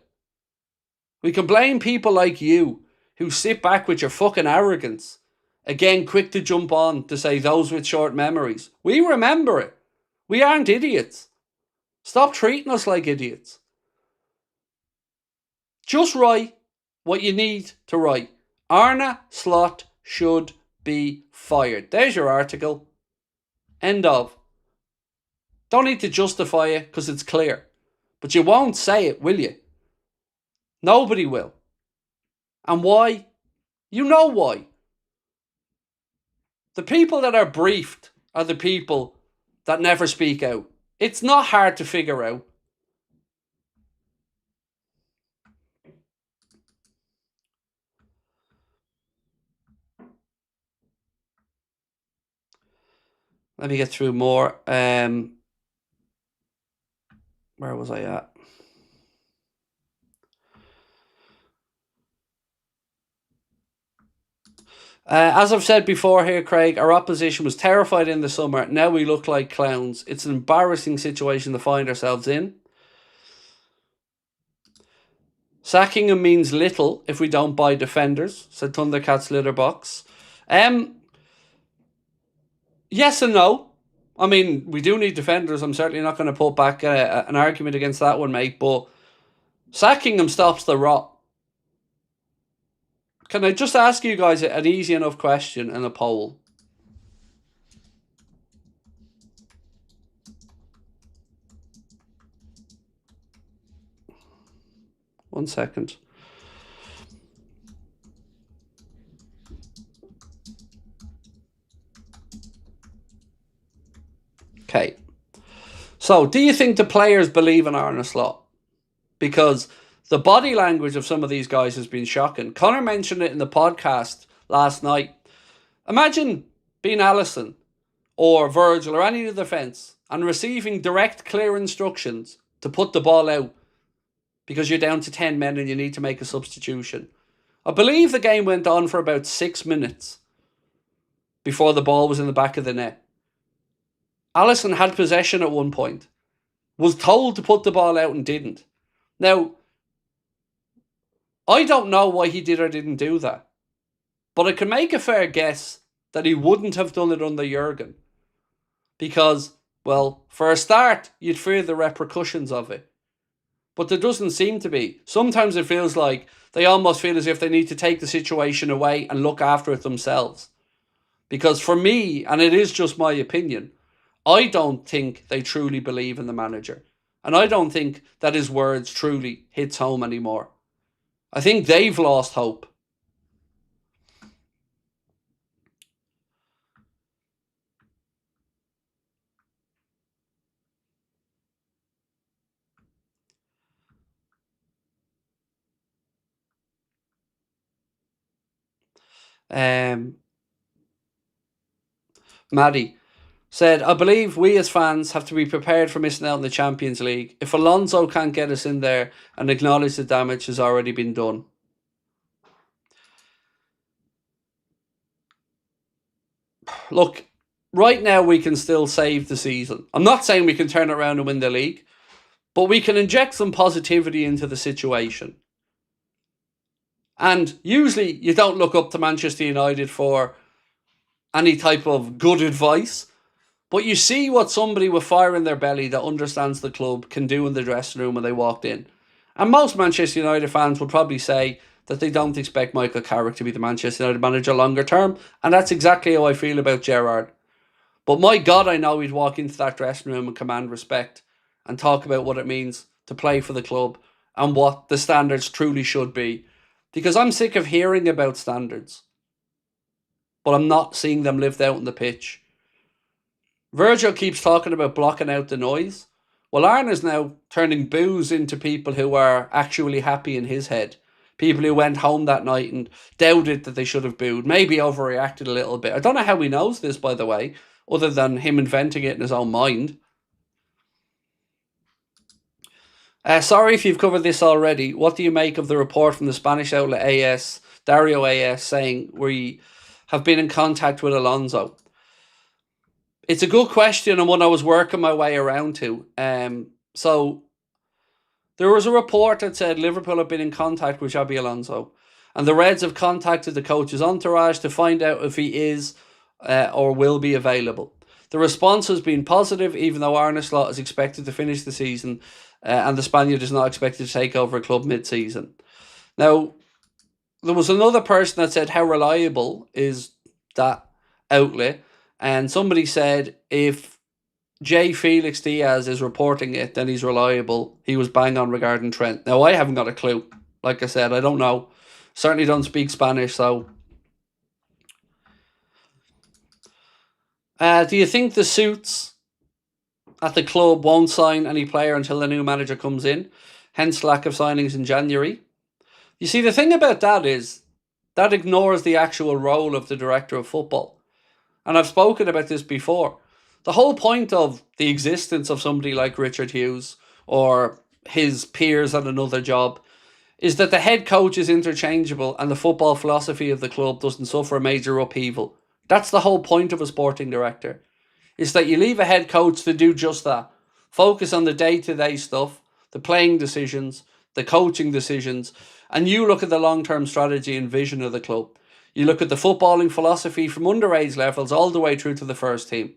We can blame people like you who sit back with your fucking arrogance. Again, quick to jump on to say those with short memories. We remember it. We aren't idiots. Stop treating us like idiots. Just write what you need to write. Arne Slot should be fired. There's your article. End of. Don't need to justify it because it's clear. But you won't say it, will you? Nobody will. And why? You know why. The people that are briefed are the people that never speak out. It's not hard to figure out. Let me get through more. Where was I at? As I've said before here, Craig, our opposition was terrified in the summer. Now we look like clowns. It's an embarrassing situation to find ourselves in. Sacking him means little if we don't buy defenders, said Thundercats Litterbox. Yes and no. I mean, we do need defenders. I'm certainly not going to put back an argument against that one, mate. But sacking him stops the rot. Can I just ask you guys an easy enough question in a poll? One second. Okay. So, do you think the players believe in Arne Slot? Because the body language of some of these guys has been shocking. Connor mentioned it in the podcast last night. Imagine being Alisson or Virgil or any of the defence and receiving direct, clear instructions to put the ball out because you're down to 10 men and you need to make a substitution. I believe the game went on for about 6 minutes before the ball was in the back of the net. Alisson had possession at one point, was told to put the ball out and didn't. Now, I don't know why he did or didn't do that, but I can make a fair guess that he wouldn't have done it under Jurgen. Because, well, for a start, you'd fear the repercussions of it. But there doesn't seem to be. Sometimes it feels like they almost feel as if they need to take the situation away and look after it themselves. Because for me, and it is just my opinion, I don't think they truly believe in the manager. And I don't think that his words truly hits home anymore. I think they've lost hope. Maddie said, I believe we as fans have to be prepared for missing out on the Champions League. If Alonso can't get us in there and acknowledge the damage has already been done. Look, right now we can still save the season. I'm not saying we can turn it around and win the league, but we can inject some positivity into the situation. And usually you don't look up to Manchester United for any type of good advice, but you see what somebody with fire in their belly that understands the club can do in the dressing room when they walked in. And most Manchester United fans would probably say that they don't expect Michael Carrick to be the Manchester United manager longer term, and that's exactly how I feel about Gerrard. But my God, I know he'd walk into that dressing room and command respect and talk about what it means to play for the club and what the standards truly should be. Because I'm sick of hearing about standards, but I'm not seeing them lived out on the pitch. Virgil keeps talking about blocking out the noise. Well, Arna's now turning boos into people who are actually happy in his head. People who went home that night and doubted that they should have booed. Maybe overreacted a little bit. I don't know how he knows this, by the way, other than him inventing it in his own mind. Sorry if you've covered this already. What do you make of the report from the Spanish outlet AS, Dario AS, saying we have been in contact with Alonso? It's a good question and one I was working my way around to. So there was a report that said Liverpool have been in contact with Xabi Alonso, and the Reds have contacted the coach's entourage to find out if he is or will be available. The response has been positive, even though Arne Slot is expected to finish the season and the Spaniard is not expected to take over a club mid-season. Now, there was another person that said, how reliable is that outlet? And somebody said, if J. Felix Diaz is reporting it, then he's reliable. He was bang on regarding Trent. Now, I haven't got a clue. Like I said, I don't know. Certainly don't speak Spanish, so... do you think the suits at the club won't sign any player until the new manager comes in? Hence lack of signings in January. You see, the thing about that is that ignores the actual role of the director of football. And I've spoken about this before. The whole point of the existence of somebody like Richard Hughes or his peers at another job is that the head coach is interchangeable and the football philosophy of the club doesn't suffer a major upheaval. That's the whole point of a sporting director. Is that you leave a head coach to do just that. Focus on the day-to-day stuff, the playing decisions, the coaching decisions, and you look at the long-term strategy and vision of the club. You look at the footballing philosophy from underage levels all the way through to the first team.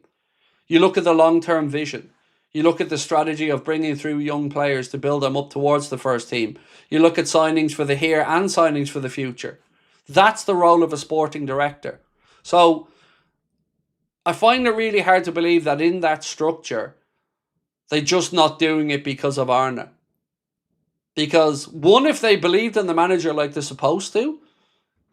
You look at the long-term vision. You look at the strategy of bringing through young players to build them up towards the first team. You look at signings for the here and signings for the future. That's the role of a sporting director. So I find it really hard to believe that in that structure, they're just not doing it because of Arne. Because one, if they believed in the manager like they're supposed to,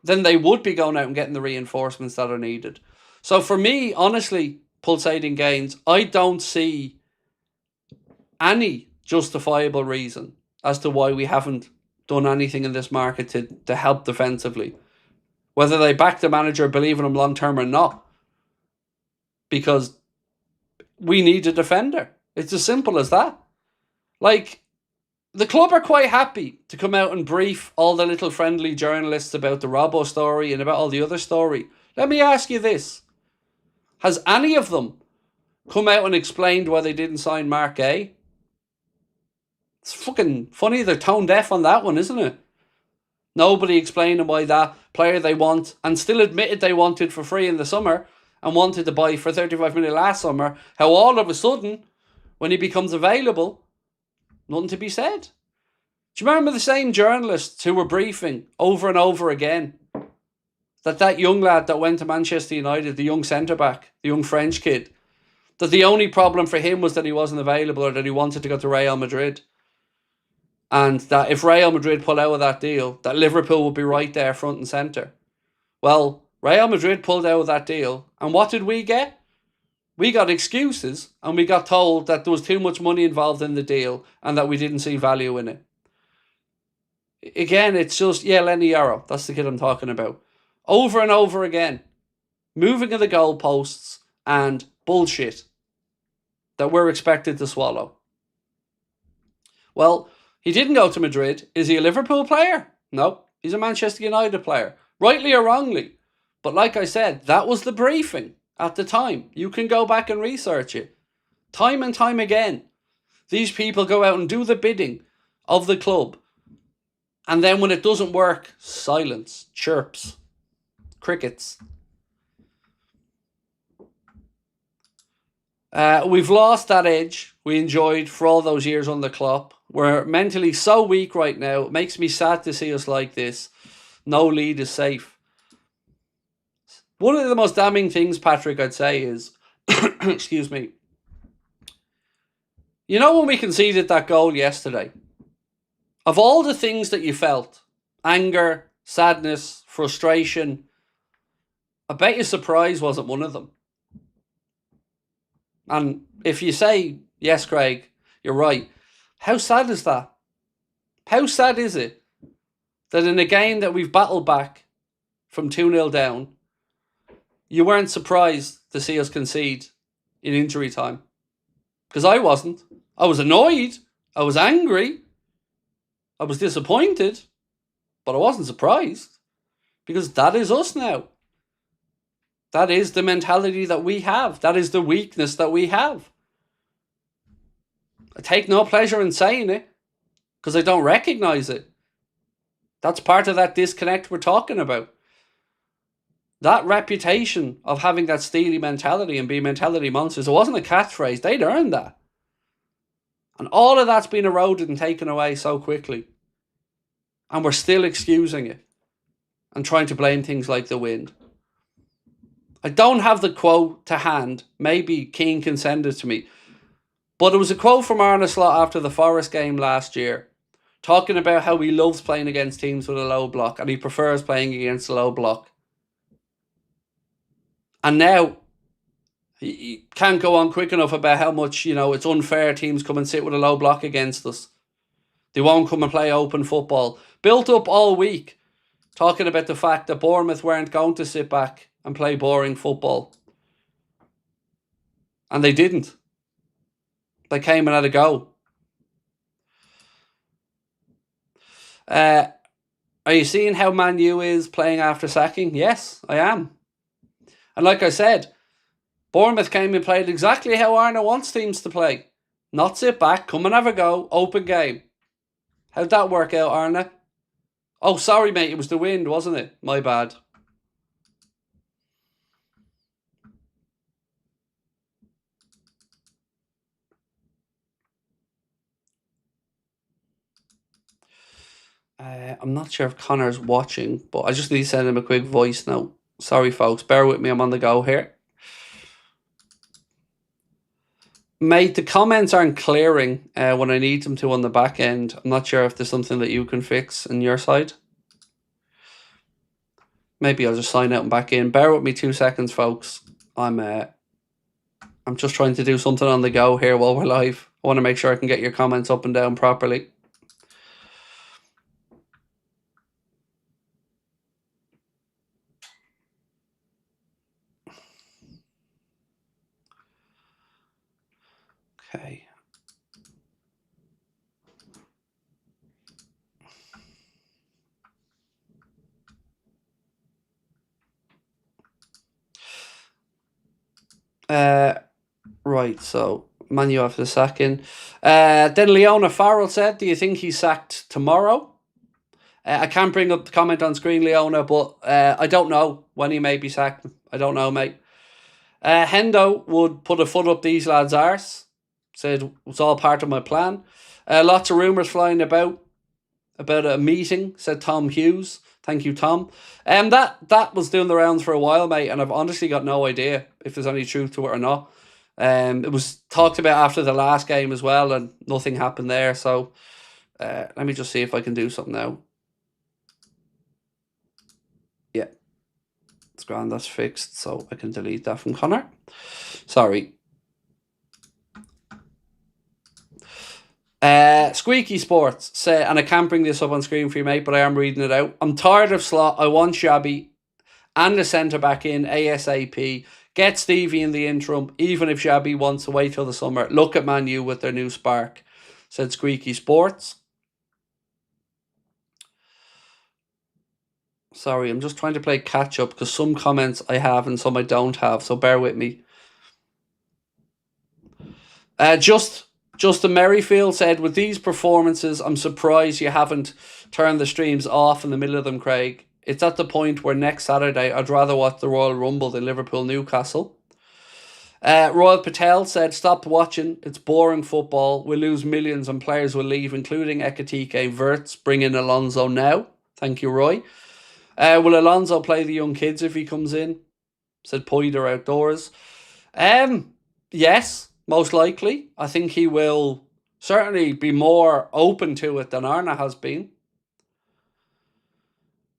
then they would be going out and getting the reinforcements that are needed. So for me, honestly, pulsating gains, I don't see any justifiable reason as to why we haven't done anything in this market to help defensively. Whether they back the manager, believe in him long term or not. Because we need a defender. It's as simple as that. Like, the club are quite happy to come out and brief all the little friendly journalists about the Robbo story and about all the other story. Let me ask you this. Has any of them come out and explained why they didn't sign Mark A? It's fucking funny they're tone deaf on that one, isn't it? Nobody explaining why that player they want and still admitted they wanted for free in the summer and wanted to buy for 35 million last summer, how all of a sudden, when he becomes available, nothing to be said. Do you remember the same journalists who were briefing over and over again that young lad that went to Manchester United, the young centre-back, the young French kid, that the only problem for him was that he wasn't available or that he wanted to go to Real Madrid? And that if Real Madrid pull out of that deal, that Liverpool would be right there front and centre. Well, Real Madrid pulled out of that deal, and what did we get? We got excuses, and we got told that there was too much money involved in the deal and that we didn't see value in it. Again, it's just, Lenny Yarrow, that's the kid I'm talking about. Over and over again, moving of the goalposts and bullshit that we're expected to swallow. Well, he didn't go to Madrid. Is he a Liverpool player? No, he's a Manchester United player. Rightly or wrongly. But like I said, that was the briefing at the time. You can go back and research it. Time and time again, these people go out and do the bidding of the club. And then when it doesn't work, silence, chirps, crickets. We've lost that edge we enjoyed for all those years on the Klopp. We're mentally so weak right now. It makes me sad to see us like this. No lead is safe. One of the most damning things, Patrick, I'd say is, excuse me, you know when we conceded that goal yesterday, of all the things that you felt, anger, sadness, frustration, I bet your surprise wasn't one of them. And if you say, yes, Craig, you're right, how sad is that? How sad is it that in a game that we've battled back from 2-0 down, you weren't surprised to see us concede in injury time? Because I wasn't. I was annoyed. I was angry. I was disappointed. But I wasn't surprised. Because that is us now. That is the mentality that we have. That is the weakness that we have. I take no pleasure in saying it because I don't recognise it. That's part of that disconnect we're talking about. That reputation of having that steely mentality and being mentality monsters, it wasn't a catchphrase. They'd earned that. And all of that's been eroded and taken away so quickly. And we're still excusing it and trying to blame things like the wind. I don't have the quote to hand. Maybe Keane can send it to me. But it was a quote from Arne Slot after the Forest game last year, talking about how he loves playing against teams with a low block and he prefers playing against a low block. And now, he can't go on quick enough about how much, it's unfair teams come and sit with a low block against us. They won't come and play open football. Built up all week, talking about the fact that Bournemouth weren't going to sit back and play boring football. And they didn't. They came and had a go. Are you seeing how Man U is playing after sacking? Yes, I am. And like I said, Bournemouth came and played exactly how Arne wants teams to play. Not sit back, come and have a go, open game. How'd that work out, Arne? Oh, sorry, mate, it was the wind, wasn't it? My bad. I'm not sure if Connor's watching, but I just need to send him a quick voice note. Sorry, folks. Bear with me. I'm on the go here. Mate, the comments aren't clearing when I need them to on the back end. I'm not sure if there's something that you can fix on your side. Maybe I'll just sign out and back in. Bear with me 2 seconds, folks. I'm just trying to do something on the go here while we're live. I want to make sure I can get your comments up and down properly. Okay. Right, so Manu after the sacking. Then Leona Farrell said, do you think he's sacked tomorrow? I can't bring up the comment on screen, Leona, but I don't know when he may be sacked. I don't know, mate. Hendo would put a foot up these lads' arse. Said it was all part of my plan. Lots of rumours flying about. about a meeting, said Tom Hughes. Thank you, Tom. That was doing the rounds for a while, mate, and I've honestly got no idea if there's any truth to it or not. It was talked about after the last game as well, and nothing happened there. So let me just see if I can do something now. Yeah, it's grand. That's fixed, so I can delete that from Connor. Sorry. Squeaky Sports say, and I can't bring this up on screen for you, mate, but I am reading it out. I'm tired of Slot. I want Shabby and the centre back in ASAP. Get Stevie in the interim, even if Shabby wants to wait till the summer. Look at Man U with their new spark, said Squeaky Sports. Sorry, I'm just trying to play catch up because some comments I have and some I don't have, so bear with me. Justin Merrifield said, with these performances, I'm surprised you haven't turned the streams off in the middle of them, Craig. It's at the point where next Saturday I'd rather watch the Royal Rumble than Liverpool-Newcastle. Royal Patel said, stop watching. It's boring football. We'll lose millions and players will leave, including Ekatike, Verts. Bring in Alonso now. Thank you, Roy. Will Alonso play the young kids if he comes in? Said Poider Outdoors. Yes, most likely. I think he will certainly be more open to it than Arna has been.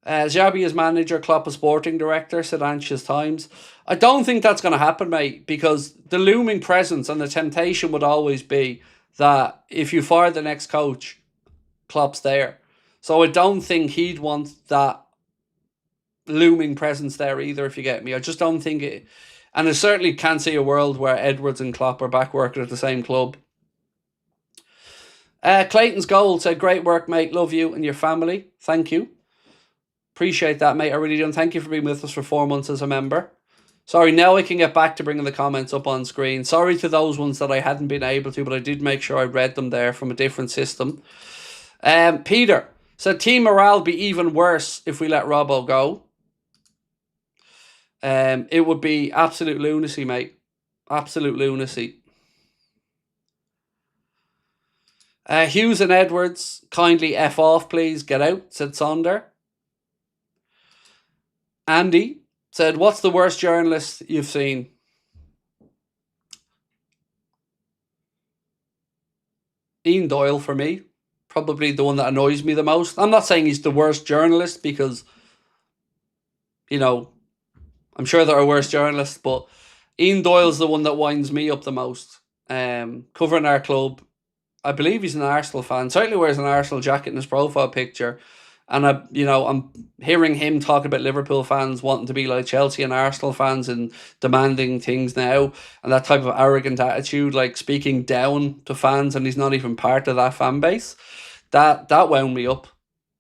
Xabi as manager, Klopp as sporting director, said Anxious Times. I don't think that's going to happen, mate, because the looming presence and the temptation would always be that if you fire the next coach, Klopp's there. So I don't think he'd want that looming presence there either, if you get me. I just don't think it. And I certainly can't see a world where Edwards and Klopp are back working at the same club. Clayton's Gold said, great work, mate. Love you and your family. Thank you. Appreciate that, mate. I really do. And thank you for being with us for 4 months as a member. Sorry, now I can get back to bringing the comments up on screen. Sorry to those ones that I hadn't been able to, but I did make sure I read them there from a different system. Peter said, team morale be even worse if we let Robbo go. It would be absolute lunacy, mate. Absolute lunacy. Hughes and Edwards, kindly F off, please. Get out, said Sonder. Andy said, what's the worst journalist you've seen? Ian Doyle for me. Probably the one that annoys me the most. I'm not saying he's the worst journalist because, you know, I'm sure there are worse journalists, but Ian Doyle's the one that winds me up the most. Covering our club. I believe he's an Arsenal fan. Certainly wears an Arsenal jacket in his profile picture. And I'm hearing him talk about Liverpool fans wanting to be like Chelsea and Arsenal fans and demanding things now, and that type of arrogant attitude, like speaking down to fans, and he's not even part of that fan base. That wound me up,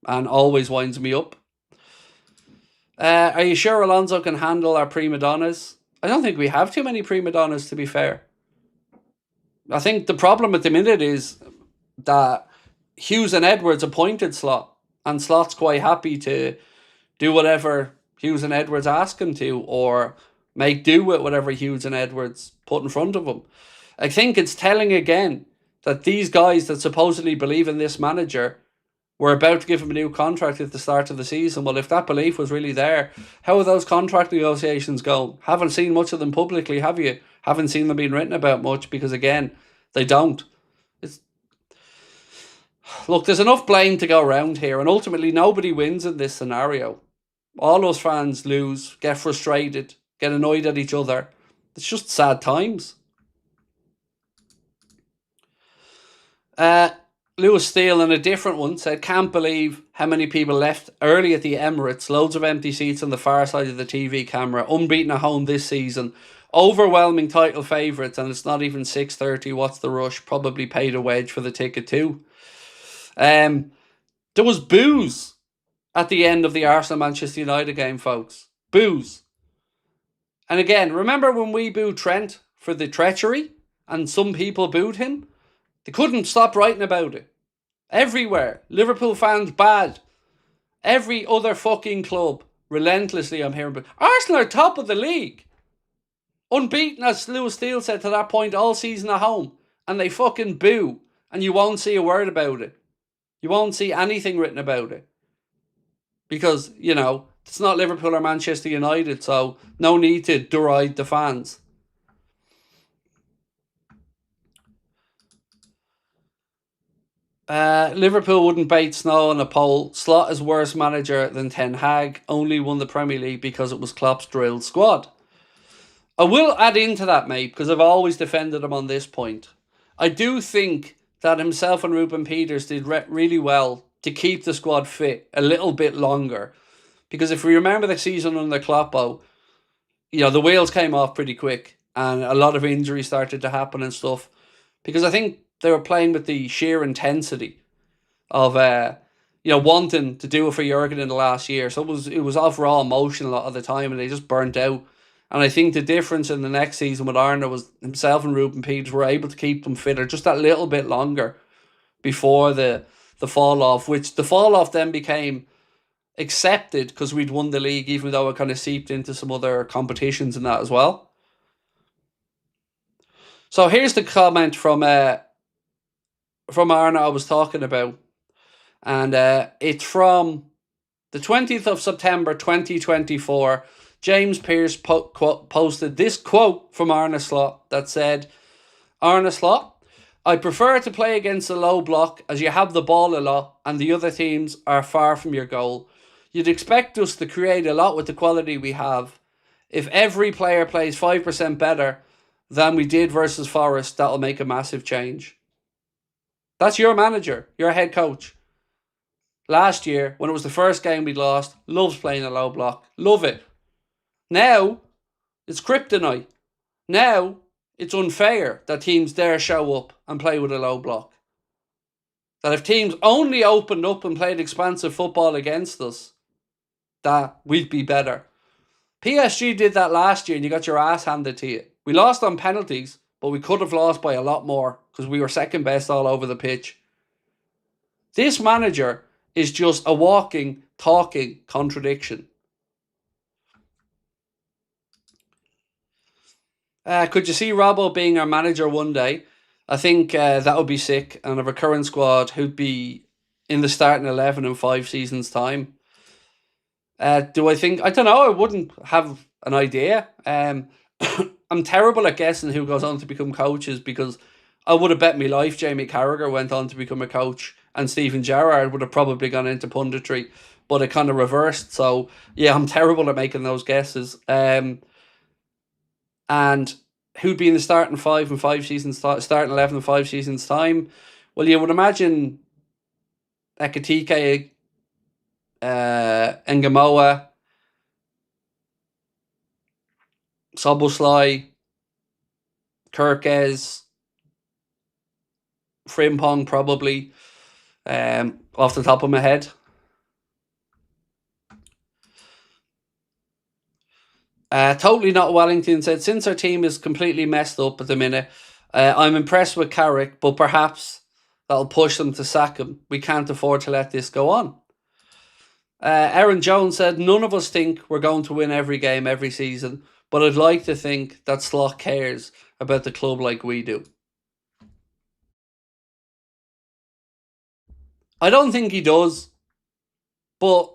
and always winds me up. Are you sure Alonso can handle our prima donnas? I don't think we have too many prima donnas, to be fair. I think the problem at the minute is that Hughes and Edwards appointed Slot. And Slot's quite happy to do whatever Hughes and Edwards ask him to, or make do with whatever Hughes and Edwards put in front of him. I think it's telling again that these guys that supposedly believe in this manager were about to give him a new contract at the start of the season. Well, if that belief was really there, how are those contract negotiations going? Haven't seen much of them publicly, have you? Haven't seen them being written about much because, again, they don't. Look, there's enough blame to go around here, and ultimately nobody wins in this scenario. All those fans lose, get frustrated, get annoyed at each other. It's just sad times. Lewis Steele, in a different one, said, can't believe how many people left early at the Emirates. Loads of empty seats on the far side of the TV camera. Unbeaten at home this season. Overwhelming title favourites, and it's not even 6:30. What's the rush? Probably paid a wedge for the ticket too. There was boos at the end of the Arsenal-Manchester United game, folks. Boos. And again, remember when we booed Trent for the treachery and some people booed him? They couldn't stop writing about it. Everywhere. Liverpool fans bad. Every other fucking club, relentlessly I'm hearing about. Arsenal are top of the league. Unbeaten, as Lewis Steele said to that point, all season at home. And they fucking boo. And you won't see a word about it. You won't see anything written about it. Because, it's not Liverpool or Manchester United, so no need to deride the fans. Liverpool wouldn't bait snow on a pole. Slot is worse manager than Ten Hag. Only won the Premier League because it was Klopp's drilled squad. I will add into that, mate, because I've always defended him on this point. I do think that himself and Ruben Peters did really well to keep the squad fit a little bit longer. Because if we remember the season under Kloppo, the wheels came off pretty quick and a lot of injuries started to happen and stuff. Because I think they were playing with the sheer intensity of wanting to do it for Jurgen in the last year. So it was off raw emotion a lot of the time and they just burnt out. And I think the difference in the next season with Arne was himself and Ruben Peters were able to keep them fitter just that little bit longer before the fall off, which the fall off then became accepted because we'd won the league, even though it kind of seeped into some other competitions and that as well. So here's the comment from Arne I was talking about. And it's from the 20th of September 2024. James Pearce posted this quote from Arne Slot that said, Arne Slot, I prefer to play against a low block as you have the ball a lot and the other teams are far from your goal. You'd expect us to create a lot with the quality we have. If every player plays 5% better than we did versus Forest, that'll make a massive change. That's your manager, your head coach. Last year, when it was the first game we lost, loves playing a low block. Love it. Now, it's kryptonite. Now, it's unfair that teams dare show up and play with a low block. That if teams only opened up and played expansive football against us, that we'd be better. PSG did that last year and you got your ass handed to you. We lost on penalties, but we could have lost by a lot more because we were second best all over the pitch. This manager is just a walking, talking contradiction. Could you see Robbo being our manager one day? I think that would be sick. And a recurrent squad who'd be in the starting 11 in 5 seasons' time. Do I think? I don't know. I wouldn't have an idea. I'm terrible at guessing who goes on to become coaches because I would have bet my life Jamie Carragher went on to become a coach and Stephen Gerrard would have probably gone into punditry, but it kind of reversed. So, yeah, I'm terrible at making those guesses. And who'd be in the starting 5 in 5 seasons, starting 11 in 5 seasons' time? Well, you would imagine Ekitike, Ngamoa, Soboslai, Kirkes, Frimpong probably, off the top of my head. Totally Not Wellington said, since our team is completely messed up at the minute, I'm impressed with Carrick, but perhaps that'll push them to sack him. We can't afford to let this go on. Aaron Jones said, none of us think we're going to win every game every season, but I'd like to think that Slot cares about the club like we do. I don't think he does, but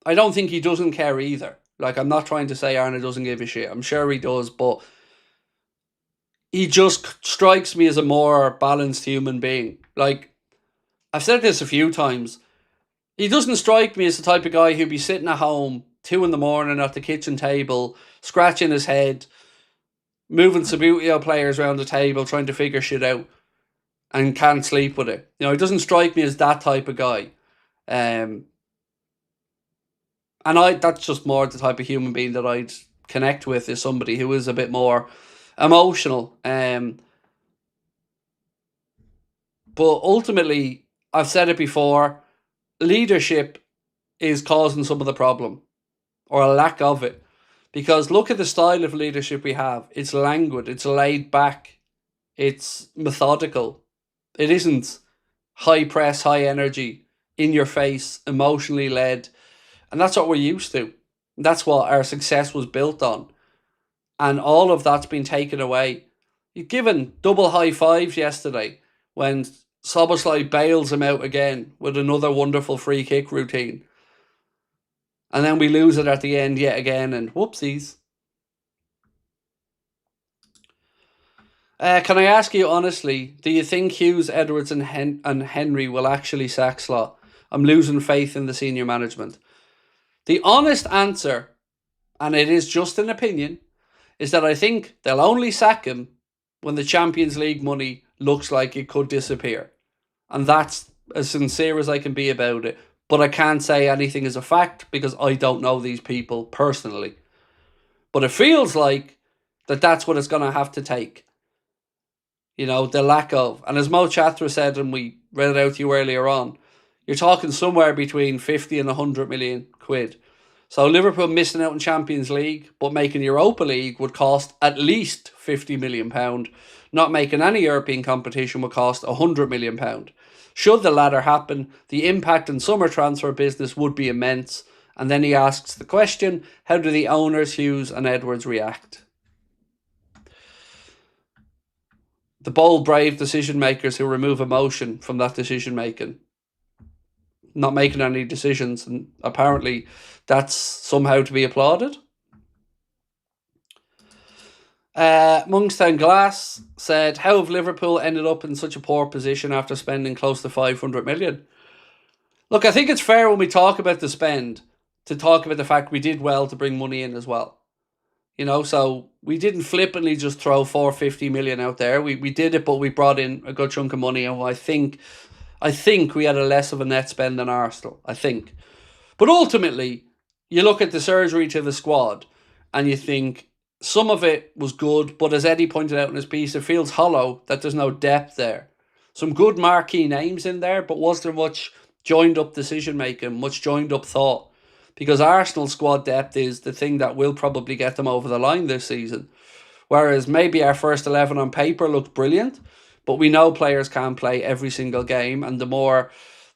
I don't think he doesn't care either. Like, I'm not trying to say Arne doesn't give a shit. I'm sure he does, but he just strikes me as a more balanced human being. Like, I've said this a few times. He doesn't strike me as the type of guy who'd be sitting at home 2 a.m. at the kitchen table, scratching his head, moving Subbuteo players around the table, trying to figure shit out, and can't sleep with it. He doesn't strike me as that type of guy. And that's just more the type of human being that I'd connect with, is somebody who is a bit more emotional. But ultimately, I've said it before, leadership is causing some of the problem, or a lack of it. Because look at the style of leadership we have. It's languid, it's laid back, it's methodical. It isn't high press, high energy, in your face, emotionally led. And that's what we're used to. That's what our success was built on. And all of that's been taken away. You've given double high fives yesterday when Szoboszlai bails him out again with another wonderful free kick routine. And then we lose it at the end yet again, and whoopsies. Can I ask you honestly, do you think Hughes, Edwards and Henry will actually sack Slot? I'm losing faith in the senior management. The honest answer, and it is just an opinion, is that I think they'll only sack him when the Champions League money looks like it could disappear. And that's as sincere as I can be about it. But I can't say anything is a fact because I don't know these people personally. But it feels like that's what it's going to have to take. You know, the lack of. And as Mo Chatra said, and we read it out to you earlier on, you're talking somewhere between 50 and 100 million quid. So Liverpool missing out in Champions League, but making Europa League would cost at least £50 million. Not making any European competition would cost £100 million. Should the latter happen, the impact on summer transfer business would be immense. And then he asks the question, how do the owners, Hughes and Edwards, react? The bold, brave decision makers who remove emotion from that decision making. Not making any decisions, and apparently that's somehow to be applauded. Monkstown Glass said, how have Liverpool ended up in such a poor position after spending close to 500 million? Look, I think it's fair when we talk about the spend to talk about the fact we did well to bring money in as well. You know, so we didn't flippantly just throw 450 million out there. We did it, but we brought in a good chunk of money, and I think we had a less of a net spend than Arsenal, I think. But ultimately, you look at the surgery to the squad and you think some of it was good, but as Eddie pointed out in his piece, it feels hollow that there's no depth there. Some good marquee names in there, but was there much joined up decision making, much joined up thought? Because Arsenal squad depth is the thing that will probably get them over the line this season. Whereas maybe our first 11 on paper looked brilliant, but we know players can't play every single game, and the more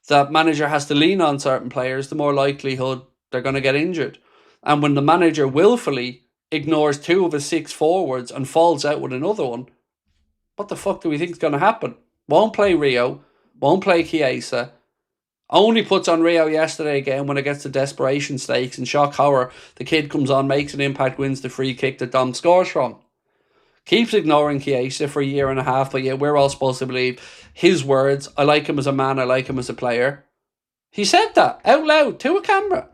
that manager has to lean on certain players, the more likelihood they're going to get injured. And when the manager willfully ignores 2 of his 6 forwards and falls out with another one, what the fuck do we think is going to happen? Won't play Rio, won't play Chiesa, only puts on Rio yesterday again when it gets to desperation stakes, and shock horror, the kid comes on, makes an impact, wins the free kick that Dom scores from. Keeps ignoring Chiesa for a year and a half, but yet we're all supposed to believe his words, I like him as a man, I like him as a player. He said that out loud to a camera.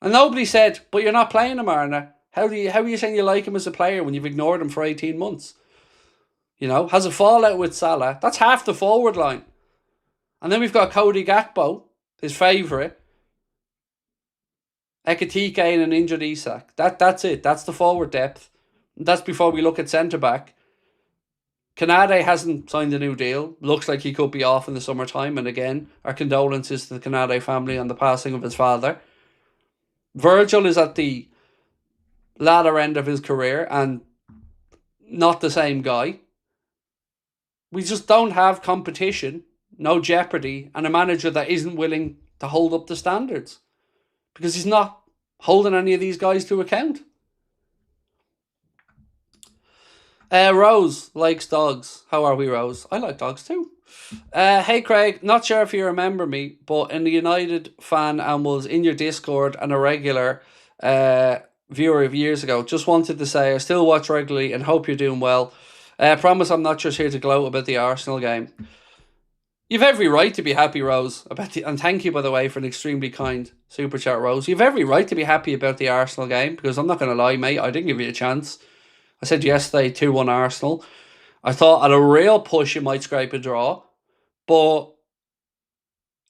And nobody said, but you're not playing him, Arna. How are you saying you like him as a player when you've ignored him for 18 months? You know, has a fallout with Salah. That's half the forward line. And then we've got Cody Gakpo, his favourite. Ekitike and an injured Isak. That's it. That's the forward depth. That's before we look at centre-back. Canade hasn't signed a new deal. Looks like he could be off in the summertime. And again, our condolences to the Canade family on the passing of his father. Virgil is at the latter end of his career and not the same guy. We just don't have competition, no jeopardy, and a manager that isn't willing to hold up the standards. Because he's not holding any of these guys to account. Rose likes dogs. How are we, Rose? I like dogs too. Hey Craig, not sure if you remember me, but in the United fan and was in your Discord and a regular viewer of years ago. Just wanted to say I still watch regularly and hope you're doing well. Promise I'm not just here to gloat about the Arsenal game. You've every right to be happy, Rose, and thank you, by the way, for an extremely kind super chat, Rose. You've every right to be happy about the Arsenal game, because I'm not going to lie, mate, I didn't give you a chance. I said yesterday 2-1 Arsenal. I thought at a real push you might scrape a draw, but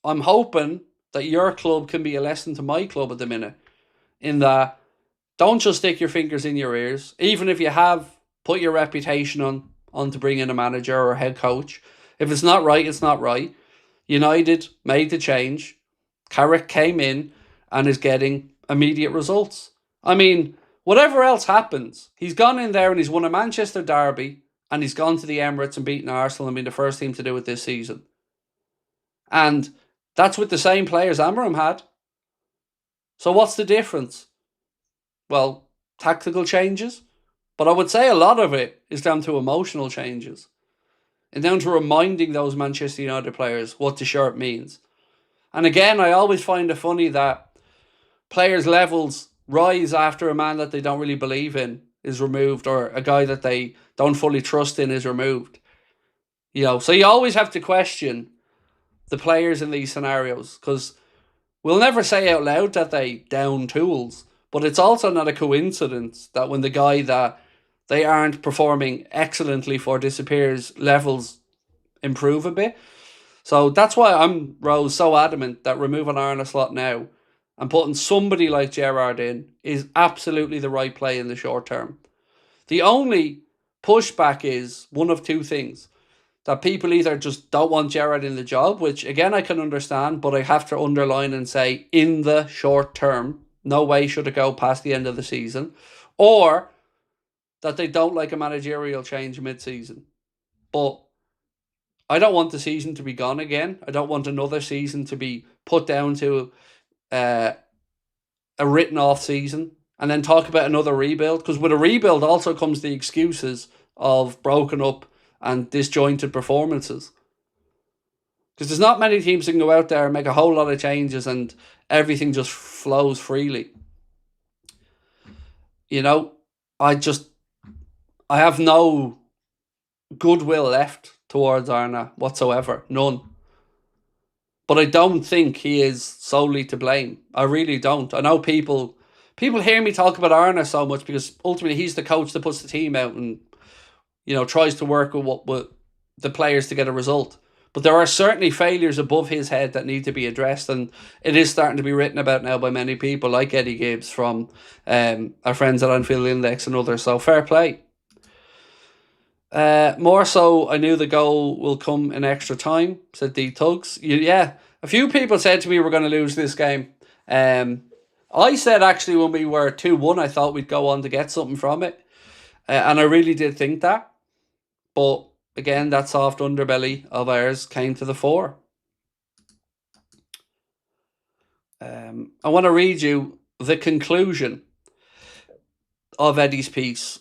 I'm hoping that your club can be a lesson to my club at the minute, in that don't just stick your fingers in your ears, even if you have put your reputation on to bring in a manager or a head coach. If it's not right, it's not right. United made the change. Carrick came in and is getting immediate results. I mean, whatever else happens, he's gone in there and he's won a Manchester derby and he's gone to the Emirates and beaten Arsenal and been the first team to do it this season. And that's with the same players Amorim had. So what's the difference? Well, tactical changes. But I would say a lot of it is down to emotional changes. and down to reminding those Manchester United players what the shirt means. And again, I always find it funny that players' levels rise after a man that they don't really believe in is removed, or a guy that they don't fully trust in is removed. So you always have to question the players in these scenarios, because we'll never say out loud that they down tools, but it's also not a coincidence that when the guy that they aren't performing excellently for disappears, levels improve a bit. So that's why I'm, Rose, so adamant that removing Arne Slot now and putting somebody like Gerrard in is absolutely the right play in the short term. The only pushback is one of two things. That people either just don't want Gerrard in the job, which again I can understand, but I have to underline and say in the short term, no way should it go past the end of the season, or that they don't like a managerial change mid-season. But I don't want the season to be gone again. I don't want another season to be put down to a written off season and then talk about another rebuild. Because with a rebuild also comes the excuses of broken up and disjointed performances. Because there's not many teams that can go out there and make a whole lot of changes and everything just flows freely. I have no goodwill left towards Arne whatsoever. None. But I don't think he is solely to blame. I really don't. I know people hear me talk about Arne so much because ultimately he's the coach that puts the team out and tries to work with the players to get a result. But there are certainly failures above his head that need to be addressed, and it is starting to be written about now by many people like Eddie Gibbs from our friends at Anfield Index and others. So fair play. More so, I knew the goal will come in extra time, said D Tugs. Yeah, a few people said to me we're going to lose this game. I said actually when we were 2-1, I thought we'd go on to get something from it. And I really did think that. But again, that soft underbelly of ours came to the fore. I want to read you the conclusion of Eddie's piece,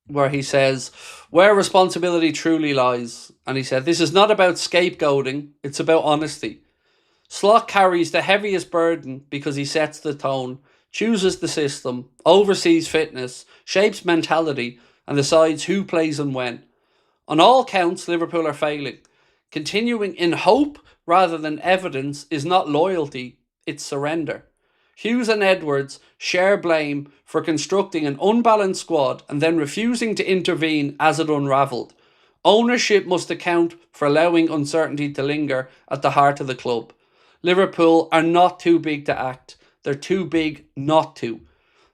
where he says, where responsibility truly lies. And he said, this is not about scapegoating, it's about honesty. Slot carries the heaviest burden because he sets the tone, chooses the system, oversees fitness, shapes mentality, and decides who plays and when. On all counts, Liverpool are failing. Continuing in hope rather than evidence is not loyalty, it's surrender. Hughes and Edwards share blame for constructing an unbalanced squad and then refusing to intervene as it unravelled. Ownership must account for allowing uncertainty to linger at the heart of the club. Liverpool are not too big to act, they're too big not to.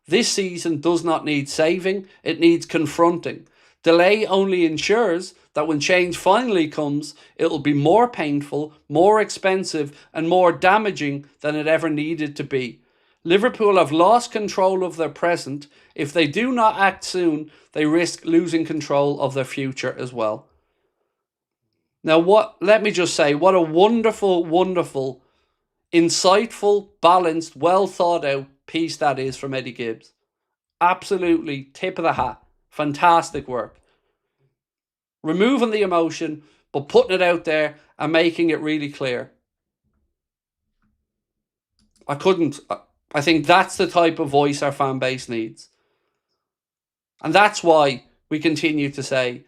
This season does not need saving, it needs confronting. Delay only ensures that when change finally comes, it will be more painful, more expensive, and more damaging than it ever needed to be. Liverpool have lost control of their present. If they do not act soon, they risk losing control of their future as well. Now, let me just say, what a wonderful, wonderful, insightful, balanced, well thought out piece that is from Eddie Gibbs. Absolutely tip of the hat. Fantastic work. Removing the emotion, but putting it out there and making it really clear. I think that's the type of voice our fan base needs. And that's why we continue to say,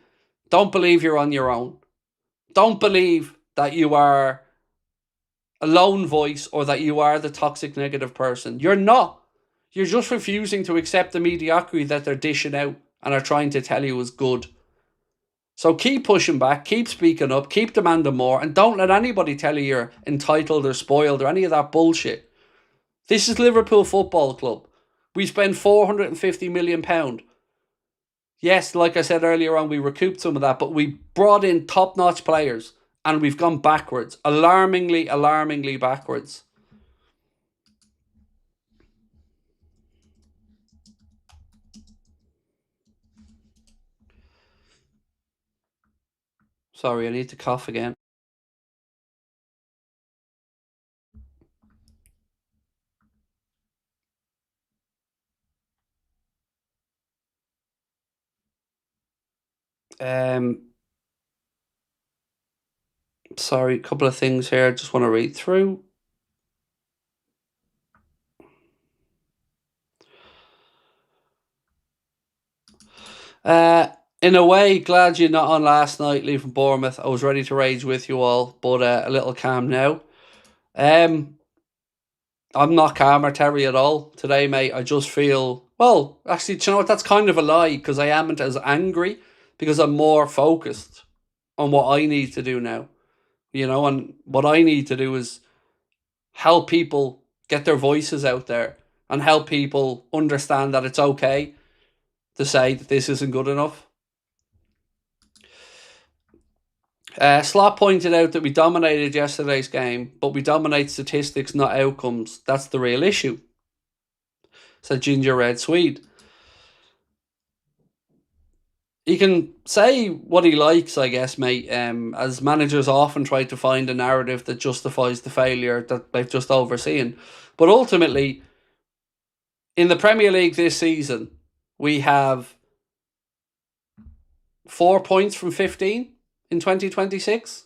don't believe you're on your own. Don't believe that you are a lone voice or that you are the toxic negative person. You're not. You're just refusing to accept the mediocrity that they're dishing out and are trying to tell you is good. So keep pushing back, keep speaking up, keep demanding more, and don't let anybody tell you you're entitled or spoiled or any of that bullshit. This is Liverpool Football Club. We spend £450 million. Yes, like I said earlier on, we recouped some of that, but we brought in top-notch players and we've gone backwards. Alarmingly, alarmingly backwards. Sorry, I need to cough again. Sorry, a couple of things here I just want to read through. In a way, glad you're not on last night leaving Bournemouth. I was ready to rage with you all, but a little calm now. I'm not calm or Terry at all today, mate. I just feel, well, actually, do you know what? That's kind of a lie because I amn't as angry because I'm more focused on what I need to do now. And what I need to do is help people get their voices out there and help people understand that it's okay to say that this isn't good enough. Slot pointed out that we dominated yesterday's game, but we dominate statistics, not outcomes. That's the real issue, said Ginger Red Swede. He can say what he likes, I guess, mate, as managers often try to find a narrative that justifies the failure that they've just overseen. But ultimately, in the Premier League this season, we have 4 points from 15 in 2026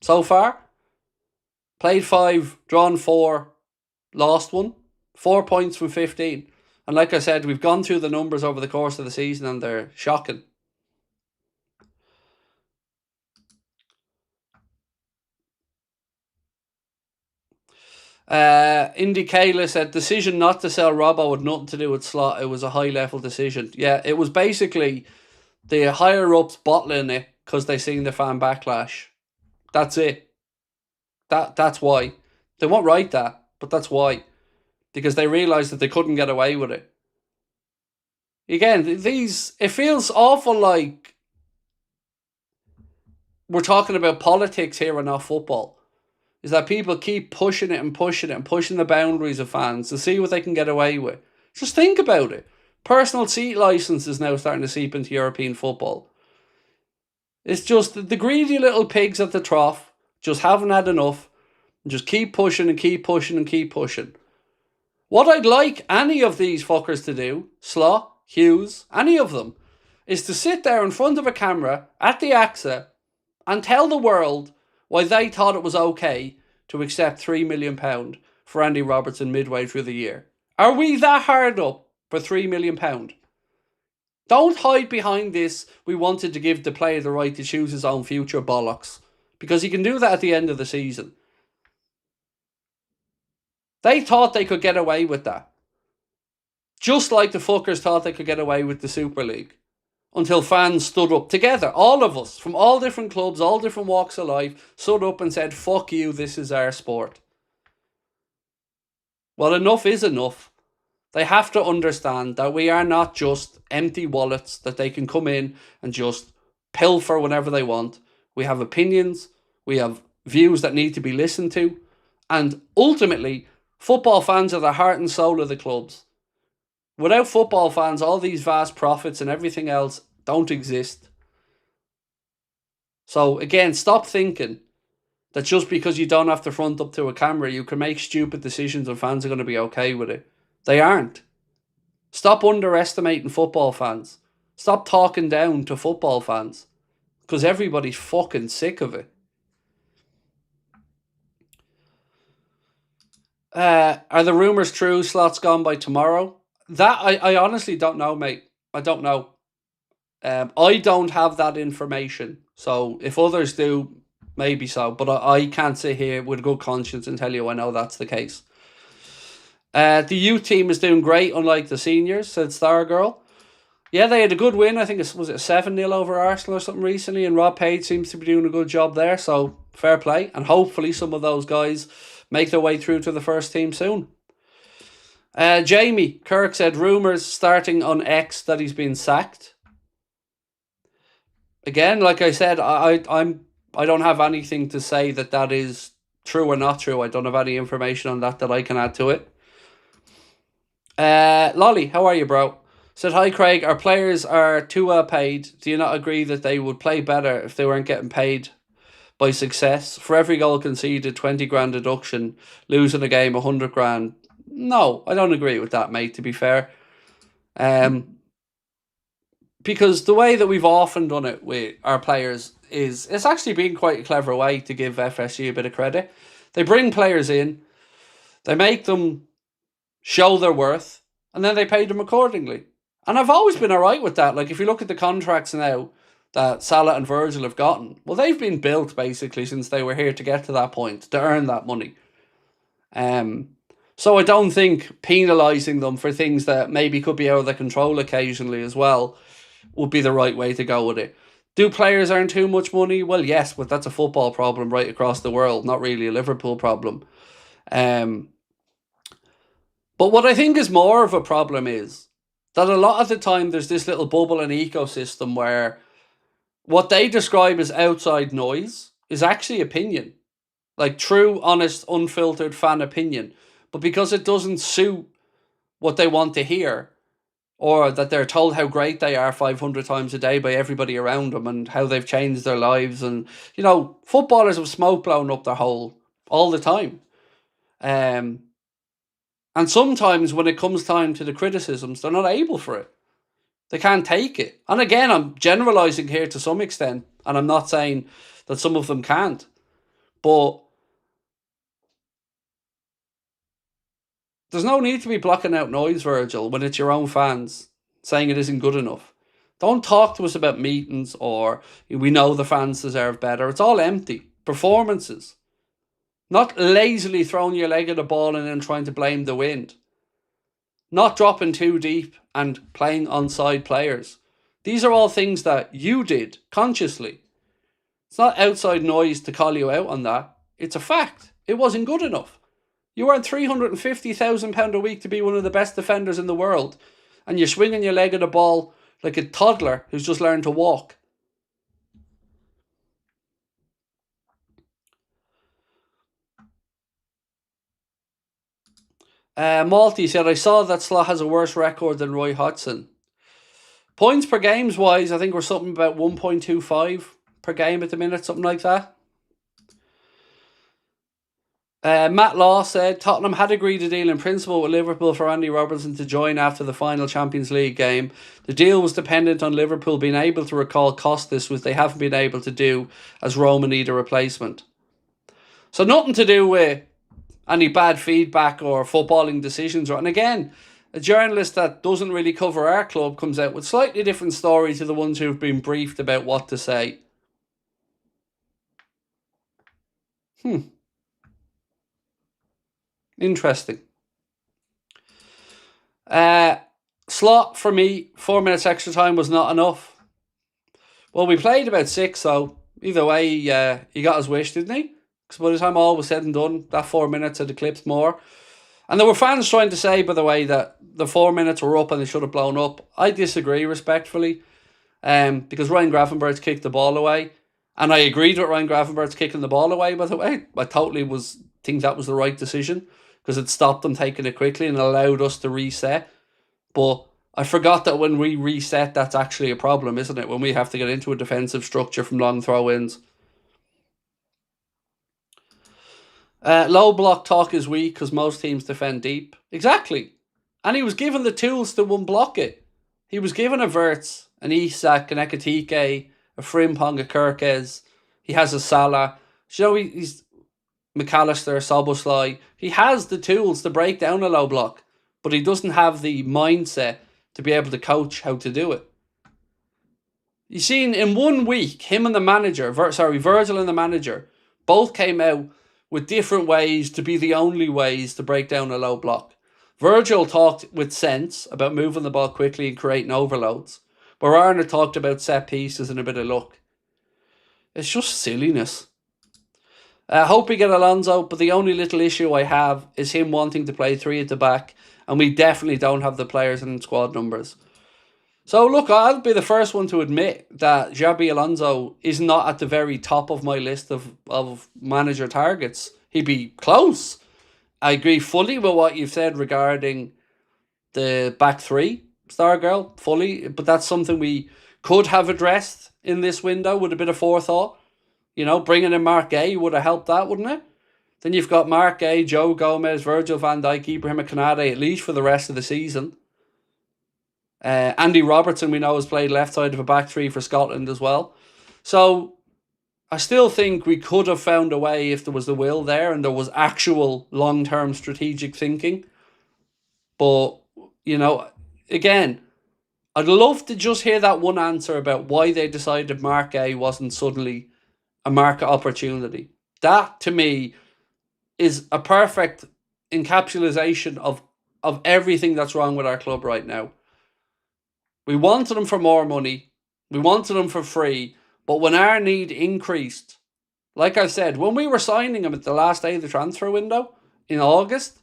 so far. Played 5, drawn 4, lost 1. 4 points from 15. And like I said, we've gone through the numbers over the course of the season and they're shocking. Indy Kayla said, decision not to sell Robbo had nothing to do with Slot. It was a high level decision. Yeah, it was basically the higher ups bottling it because they seen the fan backlash. That's it. That's why. They won't write that, but that's why. Because they realised that they couldn't get away with it. Again, it feels awful like we're talking about politics here and not football. Is that people keep pushing it and pushing it and pushing the boundaries of fans to see what they can get away with. Just think about it. Personal seat licence is now starting to seep into European football. It's just the greedy little pigs at the trough just haven't had enough and just keep pushing and keep pushing and keep pushing. What I'd like any of these fuckers to do, Slot, Hughes, any of them, is to sit there in front of a camera at the AXA and tell the world why they thought it was okay to accept £3 million for Andy Robertson midway through the year. Are we that hard up for £3 million? Don't hide behind this, we wanted to give the player the right to choose his own future bollocks. Because he can do that at the end of the season. They thought they could get away with that. Just like the fuckers thought they could get away with the Super League. Until fans stood up together, all of us, from all different clubs, all different walks of life, stood up and said, fuck you, this is our sport. Well, enough is enough. They have to understand that we are not just empty wallets that they can come in and just pilfer whenever they want. We have opinions, we have views that need to be listened to, and ultimately, football fans are the heart and soul of the clubs. Without football fans, all these vast profits and everything else don't exist. So again, stop thinking that just because you don't have to front up to a camera, you can make stupid decisions and fans are going to be okay with it. They aren't. Stop underestimating football fans. Stop talking down to football fans. Because everybody's fucking sick of it. Are the rumours true? Slot's gone by tomorrow? That I honestly don't know, mate. I don't know. I don't have that information. So if others do, maybe so. But I can't sit here with a good conscience and tell you I know that's the case. The youth team is doing great, unlike the seniors, said Stargirl. Yeah, they had a good win. I think it was a 7-0 over Arsenal or something recently, and Rob Page seems to be doing a good job there. So fair play, and hopefully some of those guys make their way through to the first team soon. Jamie Kirk said rumours starting on X that he's been sacked. Again, like I said, I don't have anything to say that is true or not true. I don't have any information on that I can add to it. Lolly, how are you, bro? Said, hi Craig, our players are too well paid. Do you not agree that they would play better if they weren't getting paid by success? For every goal conceded, 20 grand deduction, losing a game, 100 grand. No, I don't agree with that, mate, to be fair. because the way that we've often done it with our players is it's actually been quite a clever way to give FSG a bit of credit. They bring players in, they make them show their worth, and then they pay them accordingly. And I've always been alright with that. Like, if you look at the contracts now that Salah and Virgil have gotten, well, they've been built basically since they were here to get to that point, to earn that money. So I don't think penalising them for things that maybe could be out of their control occasionally as well would be the right way to go with it. Do players earn too much money? Well, yes, but that's a football problem right across the world, not really a Liverpool problem. But what I think is more of a problem is that a lot of the time there's this little bubble and ecosystem where what they describe as outside noise is actually opinion. Like true, honest, unfiltered fan opinion. But because it doesn't suit what they want to hear, or that they're told how great they are 500 times a day by everybody around them and how they've changed their lives. And, you know, footballers have smoke blown up their hole all the time. And sometimes when it comes time to the criticisms, they're not able for it. They can't take it. And again, I'm generalising here to some extent, and I'm not saying that some of them can't. But there's no need to be blocking out noise, Virgil, when it's your own fans saying it isn't good enough. Don't talk to us about meetings or we know the fans deserve better. It's all empty. Performances. Not lazily throwing your leg at a ball and then trying to blame the wind. Not dropping too deep and playing onside players. These are all things that you did consciously. It's not outside noise to call you out on that. It's a fact. It wasn't good enough. You earn £350,000 a week to be one of the best defenders in the world, and you're swinging your leg at a ball like a toddler who's just learned to walk. Malty said, I saw that Slot has a worse record than Roy Hodgson. Points per games wise, I think we're something about 1.25 per game at the minute, something like that. Matt Law said Tottenham had agreed a deal in principle with Liverpool for Andy Robertson to join after the final Champions League game. The deal was dependent on Liverpool being able to recall Costas, which they haven't been able to do, as Roma need a replacement. So nothing to do with any bad feedback or footballing decisions. And again, a journalist that doesn't really cover our club comes out with slightly different stories to the ones who've been briefed about what to say. Interesting. Slot, for me, 4 minutes extra time was not enough. Well, we played about 6, so either way, he got his wish, didn't he? Because by the time all was said and done, that 4 minutes had eclipsed more. And there were fans trying to say, by the way, that the 4 minutes were up and they should have blown up. I disagree respectfully, because Ryan Gravenberch kicked the ball away. And I agreed with Ryan Gravenberch kicking the ball away, by the way. I totally think that was the right decision, because it stopped them taking it quickly and allowed us to reset. But I forgot that when we reset, that's actually a problem, isn't it? When we have to get into a defensive structure from long throw-ins. Low block talk is weak because most teams defend deep. Exactly. And he was given the tools to unblock it. He was given a Wirtz, an Isak, an Ekitike, a Frimpong, a Kirkes. He has a Salah. You know, he's McAllister, Soboslai. He has the tools to break down a low block, but he doesn't have the mindset to be able to coach how to do it. You've seen in 1 week, him and the manager, Virgil and the manager, both came out with different ways to be the only ways to break down a low block. Virgil talked with sense about moving the ball quickly and creating overloads, but Arnold talked about set pieces and a bit of luck. It's just silliness. I hope we get Alonso, but the only little issue I have is him wanting to play 3 at the back, and we definitely don't have the players in squad numbers. So look, I'll be the first one to admit that Xabi Alonso is not at the very top of my list of manager targets. He'd be close. I agree fully with what you've said regarding the back 3, Stargirl, fully. But that's something we could have addressed in this window with a bit of forethought. You know, bringing in Mark Gay would have helped that, wouldn't it? Then you've got Mark Gay, Joe Gomez, Virgil van Dijk, Ibrahim Konate, at least for the rest of the season. Andy Robertson, we know, has played left side of a back three for Scotland as well. So I still think we could have found a way if there was the will there and there was actual long-term strategic thinking. But, again, I'd love to just hear that one answer about why they decided Mark A wasn't suddenly a market opportunity. That, to me, is a perfect encapsulation of everything that's wrong with our club right now. We wanted them for more money. We wanted them for free. But when our need increased, like I said, when we were signing him at the last day of the transfer window in August,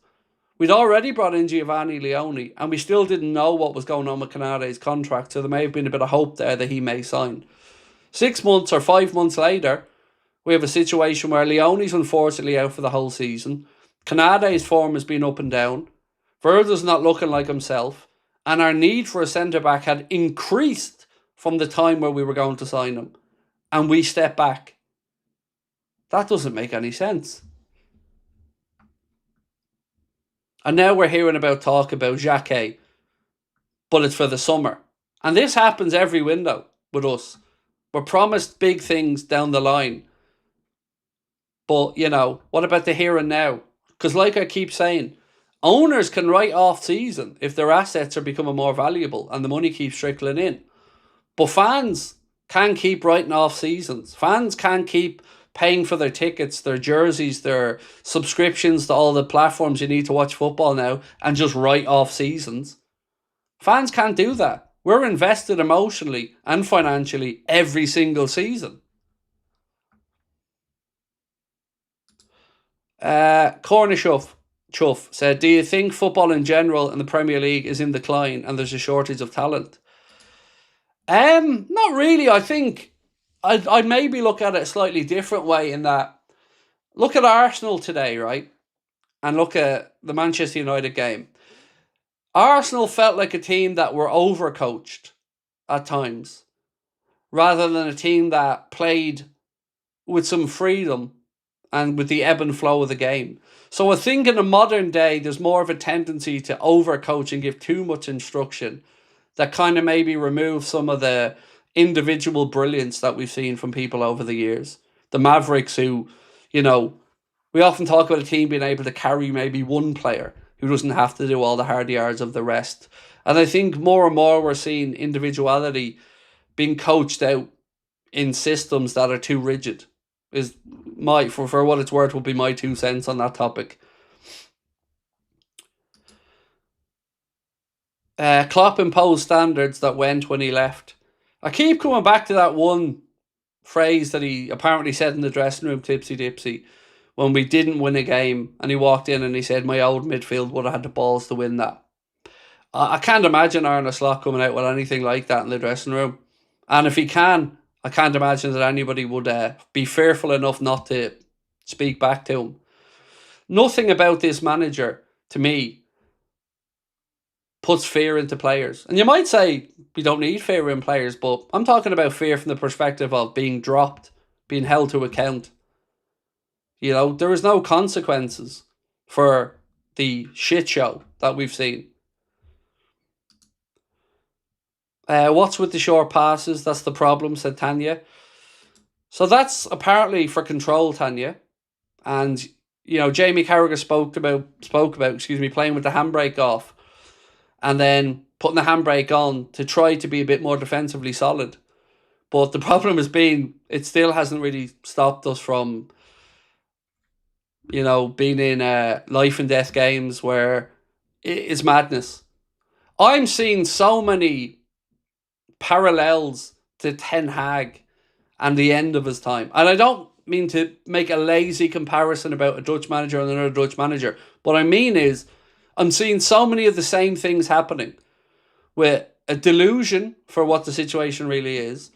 we'd already brought in Giovanni Leone and we still didn't know what was going on with Canade's contract, so there may have been a bit of hope there that he may sign. 6 months or 5 months later, we have a situation where Leone's unfortunately out for the whole season. Canade's form has been up and down. Virgil's not looking like himself. And our need for a centre-back had increased from the time where we were going to sign him. And we step back. That doesn't make any sense. And now we're hearing talk about Jacquet, but it's for the summer. And this happens every window with us. We're promised big things down the line. But, what about the here and now? Because like I keep saying, owners can write off season if their assets are becoming more valuable and the money keeps trickling in. But fans can't keep writing off seasons. Fans can't keep paying for their tickets, their jerseys, their subscriptions to all the platforms you need to watch football now and just write off seasons. Fans can't do that. We're invested emotionally and financially every single season. Cornish Chuff said, do you think football in general in the Premier League is in decline and there's a shortage of talent? Not really. I think I'd maybe look at it a slightly different way in that, look at Arsenal today, right? And look at the Manchester United game. Arsenal felt like a team that were overcoached at times, rather than a team that played with some freedom and with the ebb and flow of the game. So I think in the modern day, there's more of a tendency to overcoach and give too much instruction that kind of maybe remove some of the individual brilliance that we've seen from people over the years. The Mavericks who, we often talk about a team being able to carry maybe one player who doesn't have to do all the hard yards of the rest. And I think more and more we're seeing individuality being coached out in systems that are too rigid. Is for what it's worth, would be my 2 cents on that topic. Klopp imposed standards that went when he left. I keep coming back to that one phrase that he apparently said in the dressing room, tipsy dipsy, when we didn't win a game, and he walked in and he said, my old midfield would have had the balls to win that. I can't imagine Arne Slot coming out with anything like that in the dressing room. And if he can, I can't imagine that anybody would be fearful enough not to speak back to him. Nothing about this manager, to me, puts fear into players. And you might say we don't need fear in players, but I'm talking about fear from the perspective of being dropped, being held to account. There is no consequences for the shit show that we've seen. What's with the short passes? That's the problem, said Tanya. So that's apparently for control, Tanya. And, Jamie Carragher spoke about, playing with the handbrake off and then putting the handbrake on to try to be a bit more defensively solid. But the problem has been, it still hasn't really stopped us from, being in life and death games where it's madness. I'm seeing so many parallels to Ten Hag and the end of his time. And I don't mean to make a lazy comparison about a Dutch manager and another Dutch manager. What I mean is, I'm seeing so many of the same things happening with a delusion for what the situation really is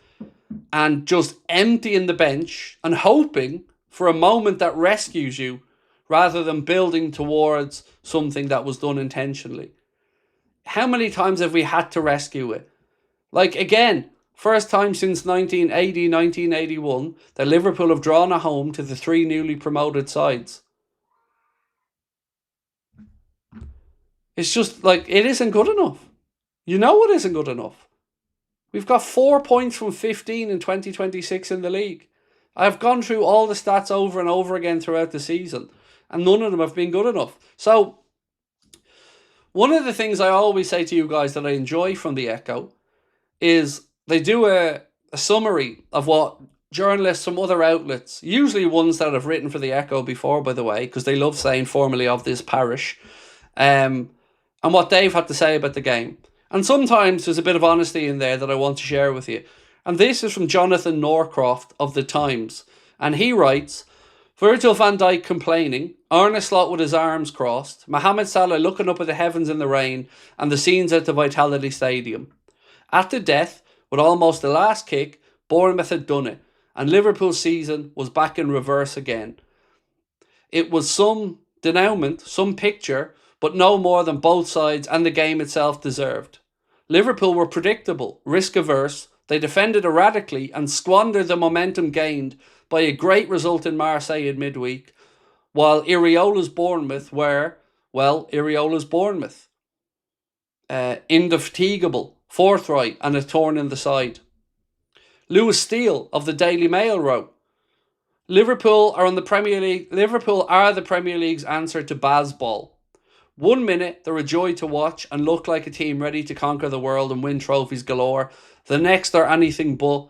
and just emptying the bench and hoping for a moment that rescues you rather than building towards something that was done intentionally. How many times have we had to rescue it? Like, again, first time since 1980, 1981 that Liverpool have drawn a home to the 3 newly promoted sides. It's just like, it isn't good enough. You know what isn't good enough? We've got 4 points from 15 in 2026 in the league. I've gone through all the stats over and over again throughout the season, and none of them have been good enough. So, one of the things I always say to you guys that I enjoy from the Echo is they do a summary of what journalists from other outlets, usually ones that have written for the Echo before, by the way, because they love saying formerly of this parish, and what they've had to say about the game. And sometimes there's a bit of honesty in there that I want to share with you. And this is from Jonathan Norcroft of The Times. And he writes, Virgil van Dijk complaining, Arne Slot with his arms crossed, Mohamed Salah looking up at the heavens in the rain, and the scenes at the Vitality Stadium. At the death, with almost the last kick, Bournemouth had done it, and Liverpool's season was back in reverse again. It was some denouement, some picture, but no more than both sides and the game itself deserved. Liverpool were predictable, risk-averse, they defended erratically and squandered the momentum gained by a great result in Marseille in midweek, while Iraola's Bournemouth were, well, Iraola's Bournemouth. Indefatigable, forthright and a thorn in the side. Lewis Steele of the Daily Mail wrote, Liverpool are the Premier League's answer to Bazball. 1 minute, they're a joy to watch and look like a team ready to conquer the world and win trophies galore. The next, they're anything but.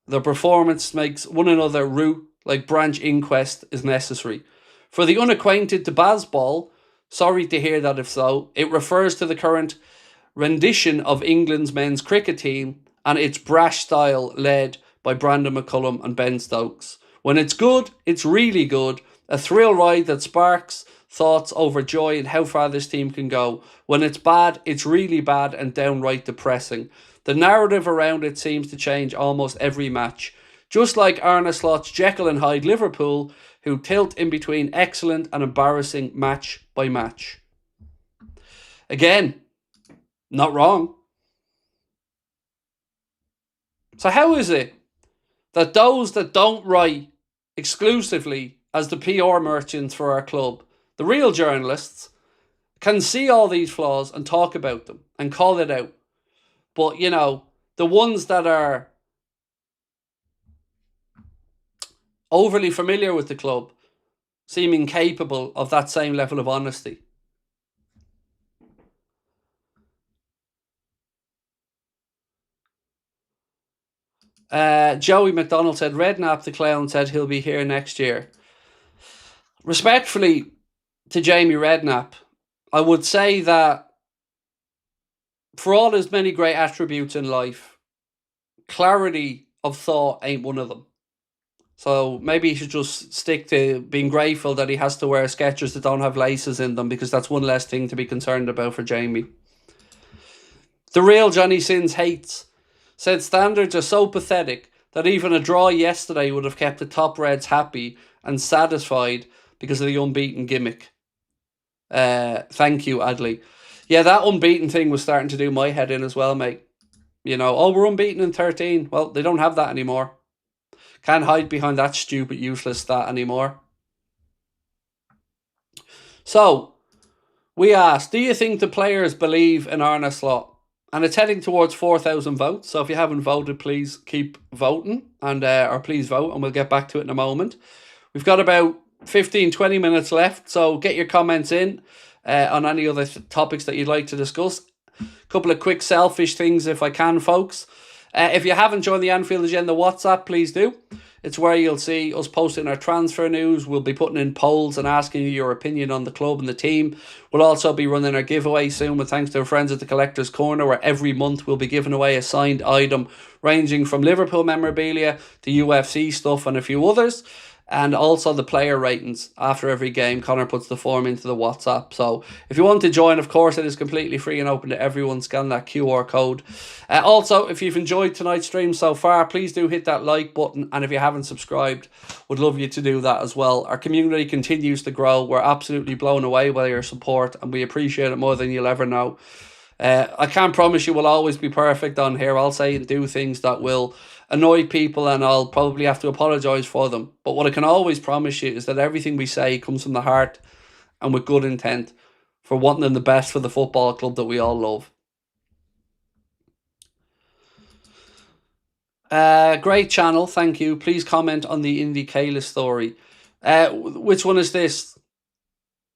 Their performance makes one another rue like branch inquest is necessary. For the unacquainted to Bazball, sorry to hear that if so, it refers to the current rendition of England's men's cricket team and its brash style led by Brandon McCullum and Ben Stokes. When it's good, it's really good. A thrill ride that sparks thoughts over joy and how far this team can go. When it's bad, it's really bad and downright depressing. The narrative around it seems to change almost every match. Just like Arne Slot's Jekyll and Hyde Liverpool, who tilt in between excellent and embarrassing match by match. Again, not wrong. So how is it that those that don't write exclusively as the PR merchants for our club, the real journalists, can see all these flaws and talk about them and call it out? But, you know, the ones that are overly familiar with the club seem incapable of that same level of honesty. Joey McDonald said, Redknapp the clown said he'll be here next year. Respectfully to Jamie Redknapp, I would say that for all his many great attributes in life, clarity of thought ain't one of them. So maybe he should just stick to being grateful that he has to wear Skechers that don't have laces in them, because that's one less thing to be concerned about for Jamie. The real Johnny Sins hates said standards are so pathetic that even a draw yesterday would have kept the top Reds happy and satisfied because of the unbeaten gimmick. Thank you, Adley. Yeah, that unbeaten thing was starting to do my head in as well, mate. You know, oh, we're unbeaten in 13. Well, they don't have that anymore. Can't hide behind that stupid, useless stat anymore. So, we asked, do you think the players believe in Arne Slot? And it's heading towards 4,000 votes. So if you haven't voted, please keep voting, and or please vote, and we'll get back to it in a moment. We've got about 15-20 minutes left, so get your comments in on any other topics that you'd like to discuss. A couple of quick selfish things if I can, folks. If you haven't joined the Anfield Agenda WhatsApp, please do. It's where you'll see us posting our transfer news. We'll be putting in polls and asking you your opinion on the club and the team. We'll also be running our giveaway soon with thanks to our friends at the Collector's Corner, where every month we'll be giving away a signed item ranging from Liverpool memorabilia to UFC stuff and a few others. And also the player ratings after every game. Connor puts the form into the WhatsApp. So if you want to join, of course, it is completely free and open to everyone. Scan that QR code. Also, if you've enjoyed tonight's stream so far, please do hit that like button. And if you haven't subscribed, would love you to do that as well. Our community continues to grow. We're absolutely blown away by your support, and we appreciate it more than you'll ever know. I can't promise you we'll always be perfect on here. I'll say and do things that will annoy people, and I'll probably have to apologise for them. But what I can always promise you is that everything we say comes from the heart and with good intent for wanting the best for the football club that we all love. Great channel, thank you. Please comment on the Indy Kayla story. Which one is this?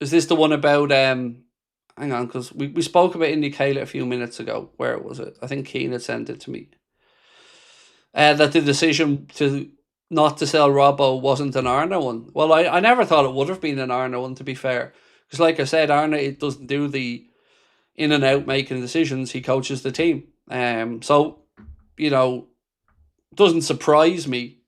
Is this the one about hang on, because we spoke about Indy Kayla a few minutes ago. Where was it? I think Keane had sent it to me. That the decision to not to sell Robbo wasn't an Arna one. Well, I never thought it would have been an Arna one, to be fair. Because like I said, Arna, it doesn't do the in and out making decisions. He coaches the team. So, you know, doesn't surprise me.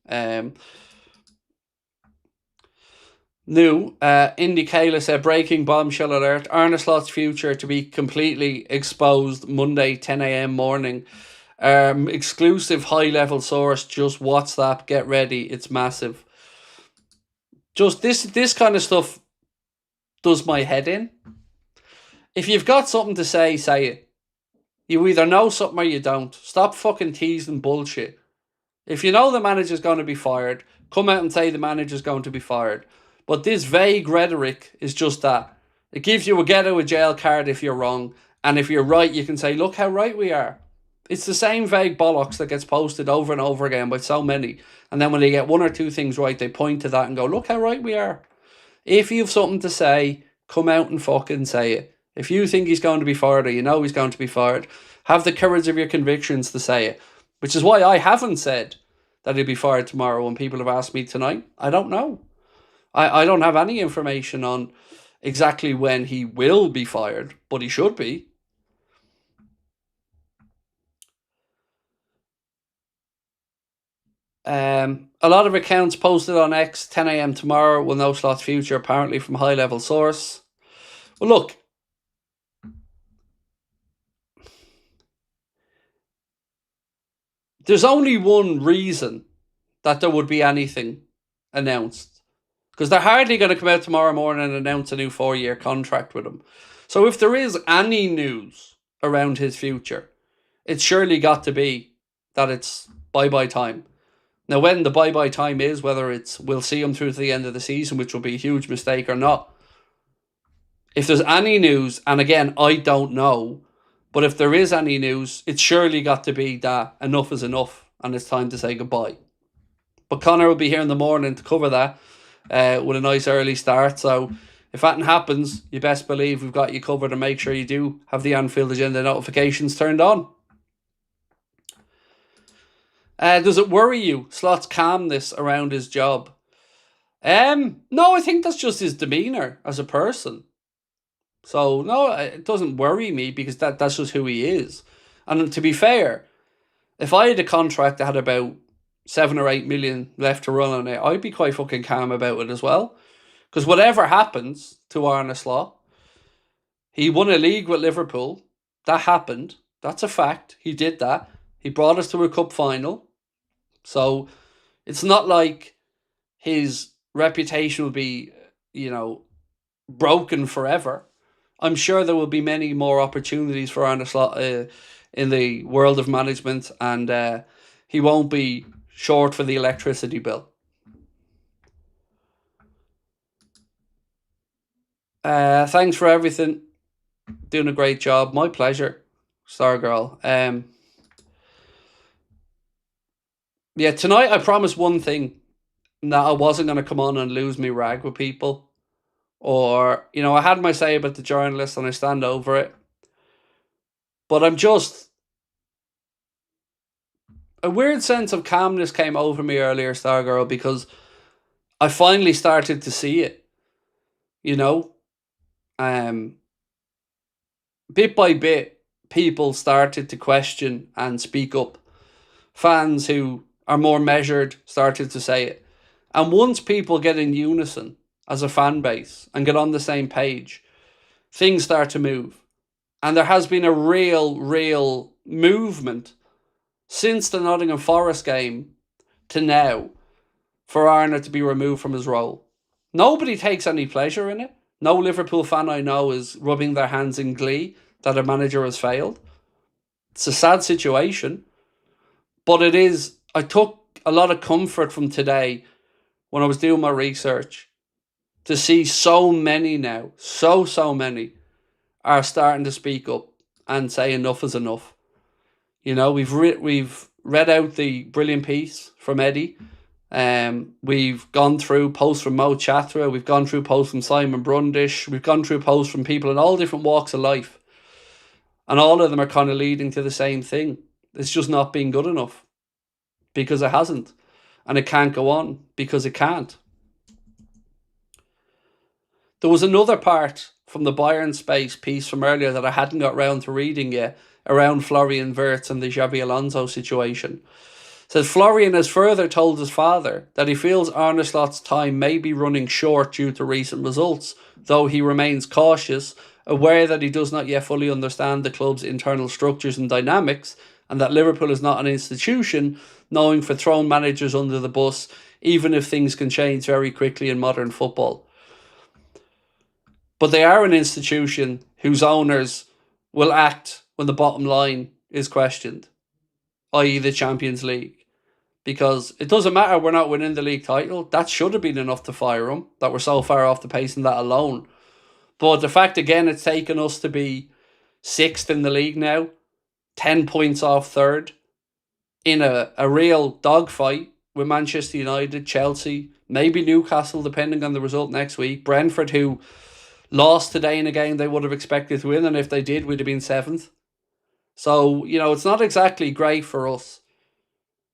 New Indy Kayla said, breaking bombshell alert, Arne Slot's future to be completely exposed Monday 10 a.m. morning. Exclusive high level source, just WhatsApp, get ready, it's massive. Just this kind of stuff does my head in. If you've got something to say, say it. You either know something or you don't. Stop fucking teasing bullshit. If you know the manager's going to be fired, come out and say the manager's going to be fired. But this vague rhetoric is just that. It gives you a get out of jail card if you're wrong. And if you're right, you can say, look how right we are. It's the same vague bollocks that gets posted over and over again by so many. And then when they get one or two things right, they point to that and go, look how right we are. If you have something to say, come out and fucking say it. If you think he's going to be fired or you know he's going to be fired, have the courage of your convictions to say it. Which is why I haven't said that he'll be fired tomorrow when people have asked me tonight. I don't know. I don't have any information on exactly when he will be fired, but he should be. A lot of accounts posted on X, 10 a.m. tomorrow, will know Slot's future, apparently from high-level source. Well, look, there's only one reason that there would be anything announced. Because they're hardly going to come out tomorrow morning and announce a new 4-year contract with him. So if there is any news around his future, it's surely got to be that it's bye-bye time. Now, when the bye-bye time is, whether it's we'll see him through to the end of the season, which will be a huge mistake or not, if there's any news, and again, I don't know, but if there is any news, it's surely got to be that enough is enough and it's time to say goodbye. But Connor will be here in the morning to cover that with a nice early start. So if that happens, you best believe we've got you covered and make sure you do have the Anfield Agenda notifications turned on. Does it worry you, Slot's calmness around his job? No, I think that's just his demeanour as a person. So, no, it doesn't worry me because that's just who he is. And to be fair, if I had a contract that had about 7 or 8 million left to run on it, I'd be quite fucking calm about it as well. Because whatever happens to Arne Slot, he won a league with Liverpool. That happened. That's a fact. He did that. He brought us to a cup final. So it's not like his reputation will be, broken forever. I'm sure there will be many more opportunities for Arne Slot in the world of management, and he won't be short for the electricity bill. Thanks for everything. Doing a great job. My pleasure, Stargirl. Yeah, tonight I promised one thing, that I wasn't going to come on and lose me rag with people. Or, I had my say about the journalist and I stand over it. But I'm just... A weird sense of calmness came over me earlier, Stargirl, because I finally started to see it. Bit by bit, people started to question and speak up. Fans who are more measured started to say it. And once people get in unison as a fan base and get on the same page, things start to move. And there has been a real movement since the Nottingham Forest game to now for Arne to be removed from his role. Nobody takes any pleasure in it. No Liverpool fan I know is rubbing their hands in glee that a manager has failed. It's a sad situation. But it is... I took a lot of comfort from today when I was doing my research to see so many now, so many are starting to speak up and say enough is enough. We've read out the brilliant piece from Eddie. We've gone through posts from Mo Chatra, we've gone through posts from Simon Brundish, we've gone through posts from people in all different walks of life. And all of them are kind of leading to the same thing. It's just not being good enough. Because it hasn't. And it can't go on because it can't. There was another part from the Bayern Space piece from earlier that I hadn't got round to reading yet around Florian Wirtz and the Xabi Alonso situation. It says Florian has further told his father that he feels Arne Slot's time may be running short due to recent results, though he remains cautious, aware that he does not yet fully understand the club's internal structures and dynamics, and that Liverpool is not an institution knowing for throwing managers under the bus, even if things can change very quickly in modern football. But they are an institution whose owners will act when the bottom line is questioned, i.e. the Champions League. Because it doesn't matter we're not winning the league title. That should have been enough to fire them, that we're so far off the pace in that alone. But the fact, again, it's taken us to be 6th in the league now, 10 points off 3rd, in a real dogfight with Manchester United, Chelsea, maybe Newcastle, depending on the result next week. Brentford, who lost today in a game they would have expected to win, and if they did, we'd have been 7th. So, it's not exactly great for us.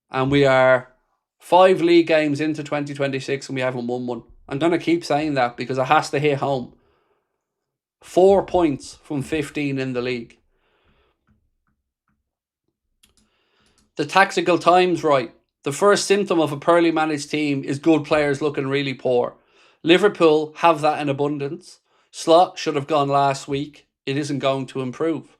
And we are 5 league games into 2026 and we haven't won one. I'm going to keep saying that because it has to hit home. 4 points from 15 in the league. The Tactical Times write, the first symptom of a poorly managed team is good players looking really poor. Liverpool have that in abundance. Slot should have gone last week. It isn't going to improve.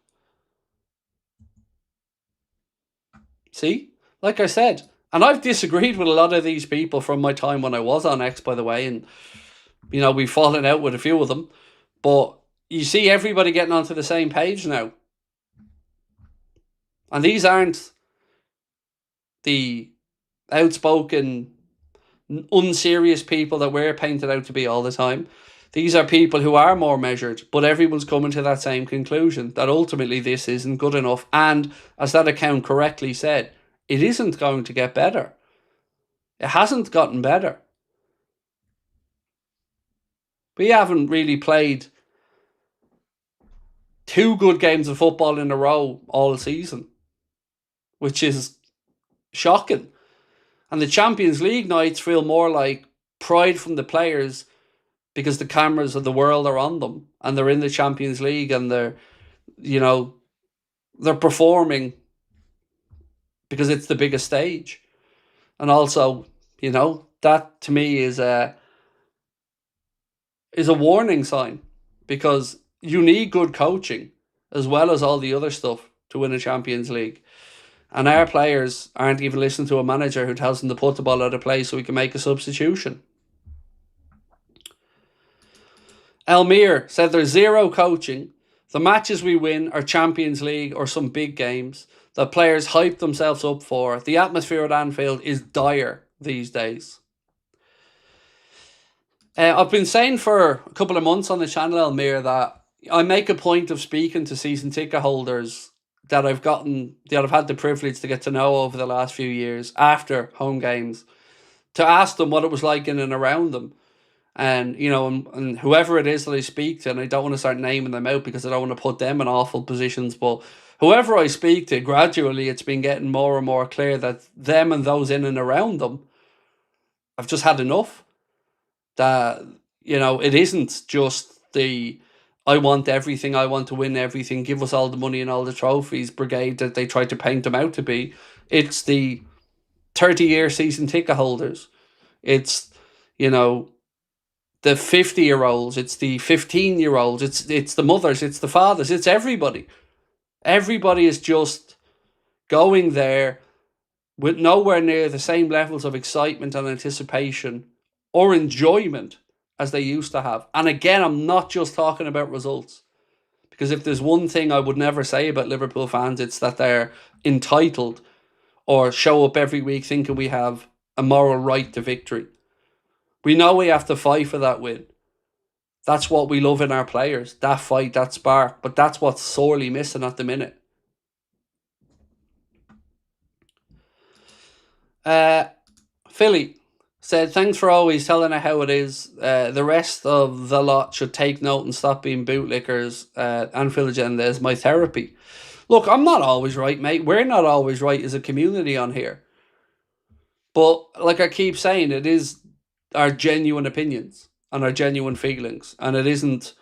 See? Like I said, and I've disagreed with a lot of these people from my time when I was on X, by the way, and, we've fallen out with a few of them. But you see everybody getting onto the same page now. And these aren't the outspoken, unserious people that we're painted out to be all the time. These are people who are more measured, but everyone's coming to that same conclusion, that ultimately this isn't good enough. And as that account correctly said, it isn't going to get better. It hasn't gotten better. We haven't really played 2 good games of football in a row all season, which is shocking. And the Champions League nights feel more like pride from the players because the cameras of the world are on them and they're in the Champions League and they're performing because it's the biggest stage. And also, that to me is a warning sign, because you need good coaching as well as all the other stuff to win a Champions League. And our players aren't even listening to a manager who tells them to put the ball out of play so we can make a substitution. Elmir said there's zero coaching. The matches we win are Champions League or some big games that players hype themselves up for. The atmosphere at Anfield is dire these days. I've been saying for a couple of months on the channel, Elmir, that I make a point of speaking to season ticket holders that I've had the privilege to get to know over the last few years after home games, to ask them what it was like in and around them. And, and whoever it is that I speak to, and I don't want to start naming them out because I don't want to put them in awful positions, but whoever I speak to, gradually it's been getting more and more clear that them and those in and around them have just had enough. That, it isn't just the I want everything, I want to win everything, give us all the money and all the trophies brigade that they tried to paint them out to be. It's the 30-year season ticket holders. It's, the 50-year-olds, it's the 15-year-olds, it's the mothers, it's the fathers, it's everybody. Everybody is just going there with nowhere near the same levels of excitement and anticipation or enjoyment as they used to have. And again, I'm not just talking about results, because if there's one thing I would never say about Liverpool fans, it's that they're entitled or show up every week thinking we have a moral right to victory. We know we have to fight for that win. That's what we love in our players, that fight, that spark. But that's what's sorely missing at the minute. Philly said, thanks for always telling it how it is. The rest of the lot should take note and stop being bootlickers. Anfield Agenda is my therapy. Look, I'm not always right, mate. We're not always right as a community on here. But like I keep saying, it is our genuine opinions and our genuine feelings. And it isn't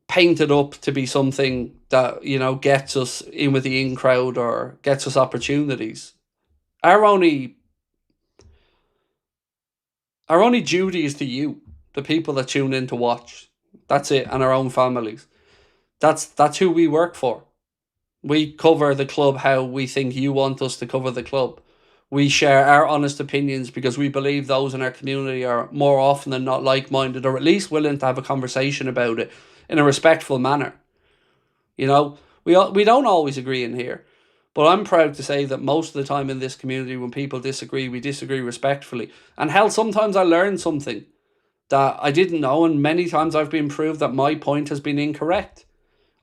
painted up to be something that, gets us in with the in crowd or gets us opportunities. Our only duty is to you, the people that tune in to watch. That's it, and our own families. That's who we work for. We cover the club how we think you want us to cover the club. We share our honest opinions because we believe those in our community are more often than not like-minded, or at least willing to have a conversation about it in a respectful manner. We don't always agree in here, but I'm proud to say that most of the time in this community, when people disagree, we disagree respectfully. And hell, sometimes I learn something that I didn't know, and many times I've been proved that my point has been incorrect.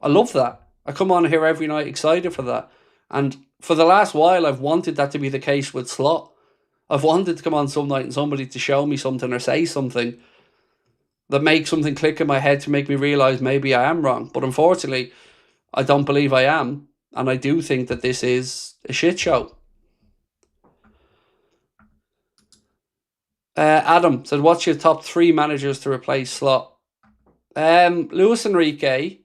I love that. I come on here every night excited for that. And for the last while, I've wanted that to be the case with Slot. I've wanted to come on some night and somebody to show me something or say something that makes something click in my head to make me realise maybe I am wrong. But unfortunately, I don't believe I am. And I do think that this is a shit show. Adam said, what's your top 3 managers to replace Slot? Luis Enrique.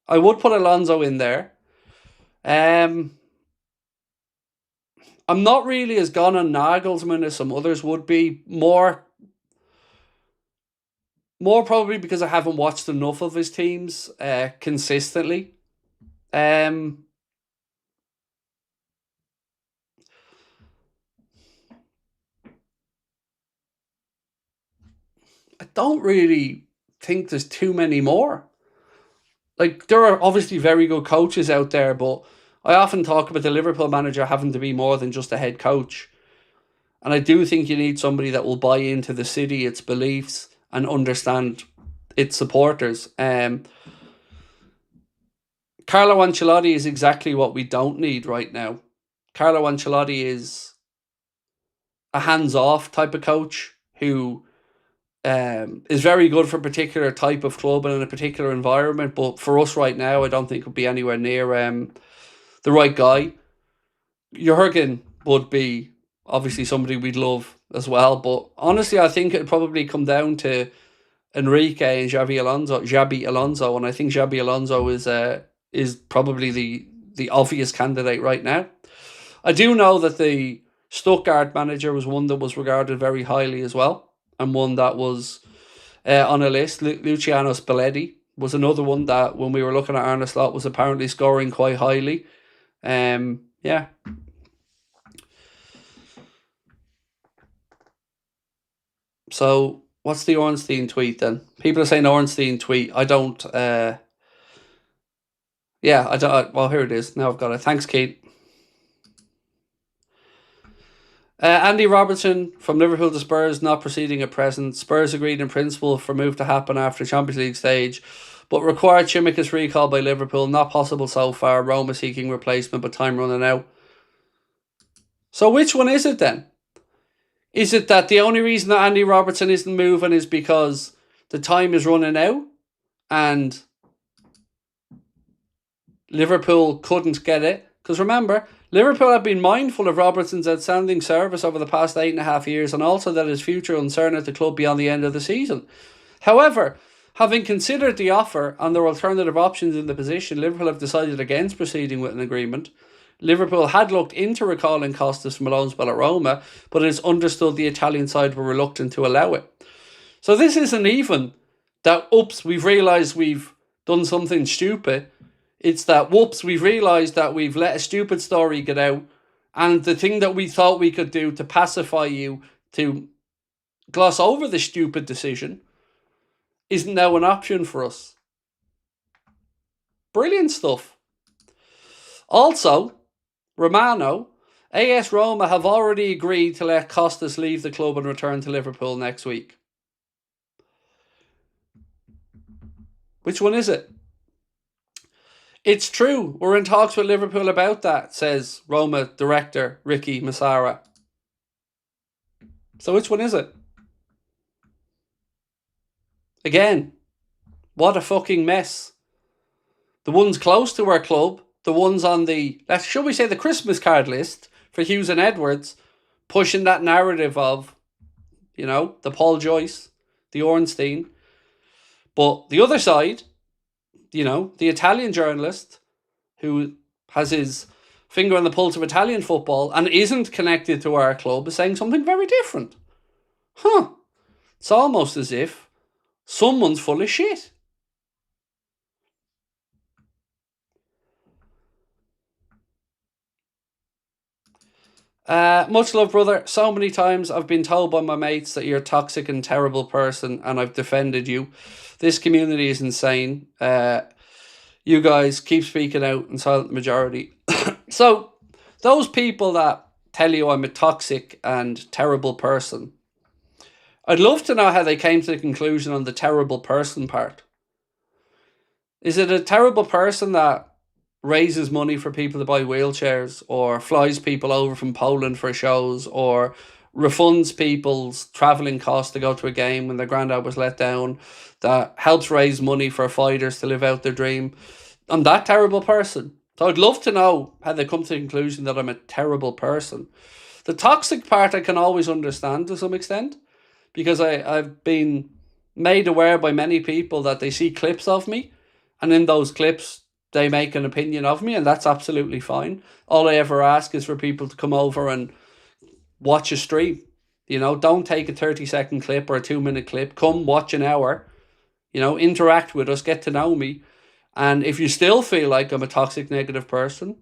I would put Alonso in there. I'm not really as gone on Nagelsmann as some others would be. More probably because I haven't watched enough of his teams consistently. I don't really think there's too many more. Like, there are obviously very good coaches out there, but I often talk about the Liverpool manager having to be more than just a head coach. And I do think you need somebody that will buy into the city, its beliefs, and understand its supporters. Carlo Ancelotti is exactly what we don't need right now. Carlo Ancelotti is a hands-off type of coach who is very good for a particular type of club and in a particular environment. But for us right now, I don't think would be anywhere near the right guy. Jurgen would be obviously somebody we'd love as well. But honestly, I think it'd probably come down to Enrique and Xabi Alonso, and I think Xabi Alonso is probably the obvious candidate right now. I do know that the Stuttgart manager was one that was regarded very highly as well, and one that was on a list. Luciano Spalletti was another one that, when we were looking at Arne Slot, was apparently scoring quite highly. Yeah. So, what's the Ornstein tweet then? People are saying Ornstein tweet. I don't. Yeah, I don't. Well, here it is. Now I've got it. Thanks, Kate. Andy Robertson from Liverpool to Spurs not proceeding at present. Spurs agreed in principle for move to happen after Champions League stage, but required Chimica's recall by Liverpool. Not possible so far. Roma seeking replacement, but time running out. So which one is it then? Is it that the only reason that Andy Robertson isn't moving is because the time is running out and Liverpool couldn't get it? Because remember, Liverpool have been mindful of Robertson's outstanding service over the past 8.5 years, and also that his future uncertain at the club beyond the end of the season. However, having considered the offer and their alternative options in the position, Liverpool have decided against proceeding with an agreement. Liverpool had looked into recalling Costas from a loan spell at Roma, but it is understood the Italian side were reluctant to allow it. So this isn't even that, oops, we've realised we've done something stupid. It's that, whoops, we've realised that we've let a stupid story get out, and the thing that we thought we could do to pacify you, to gloss over the stupid decision, isn't now an option for us. Brilliant stuff. Also, Romano, AS Roma have already agreed to let Costas leave the club and return to Liverpool next week. Which one is it? It's true. We're in talks with Liverpool about that, says Roma director Ricky Massara. So which one is it? Again, what a fucking mess. The ones close to our club, the ones on the, shall we say, the Christmas card list for Hughes and Edwards, pushing that narrative of, you know, the Paul Joyce, the Ornstein. But the other side, you know, the Italian journalist who has his finger on the pulse of Italian football and isn't connected to our club, is saying something very different. It's almost as if someone's full of shit. Much love, brother. So many times I've been told by my mates that you're a toxic and terrible person, and I've defended you. This community is insane. You guys keep speaking out and silent the majority. So, those people that tell you I'm a toxic and terrible person, I'd love to know how they came to the conclusion on the terrible person part. Is it a terrible person that raises money for people to buy wheelchairs, or flies people over from Poland for shows, or refunds people's travelling costs to go to a game when their granddad was let down, that helps raise money for fighters to live out their dream? I'm that terrible person. So I'd love to know how they come to the conclusion that I'm a terrible person. The toxic part I can always understand to some extent, because I've been made aware by many people that they see clips of me, and in those clips they make an opinion of me, and that's absolutely fine. All I ever ask is for people to come over and watch a stream. You know, don't take a 30-second clip or a 2-minute clip. Come watch an hour. You know, interact with us, get to know me. And if you still feel like I'm a toxic, negative person,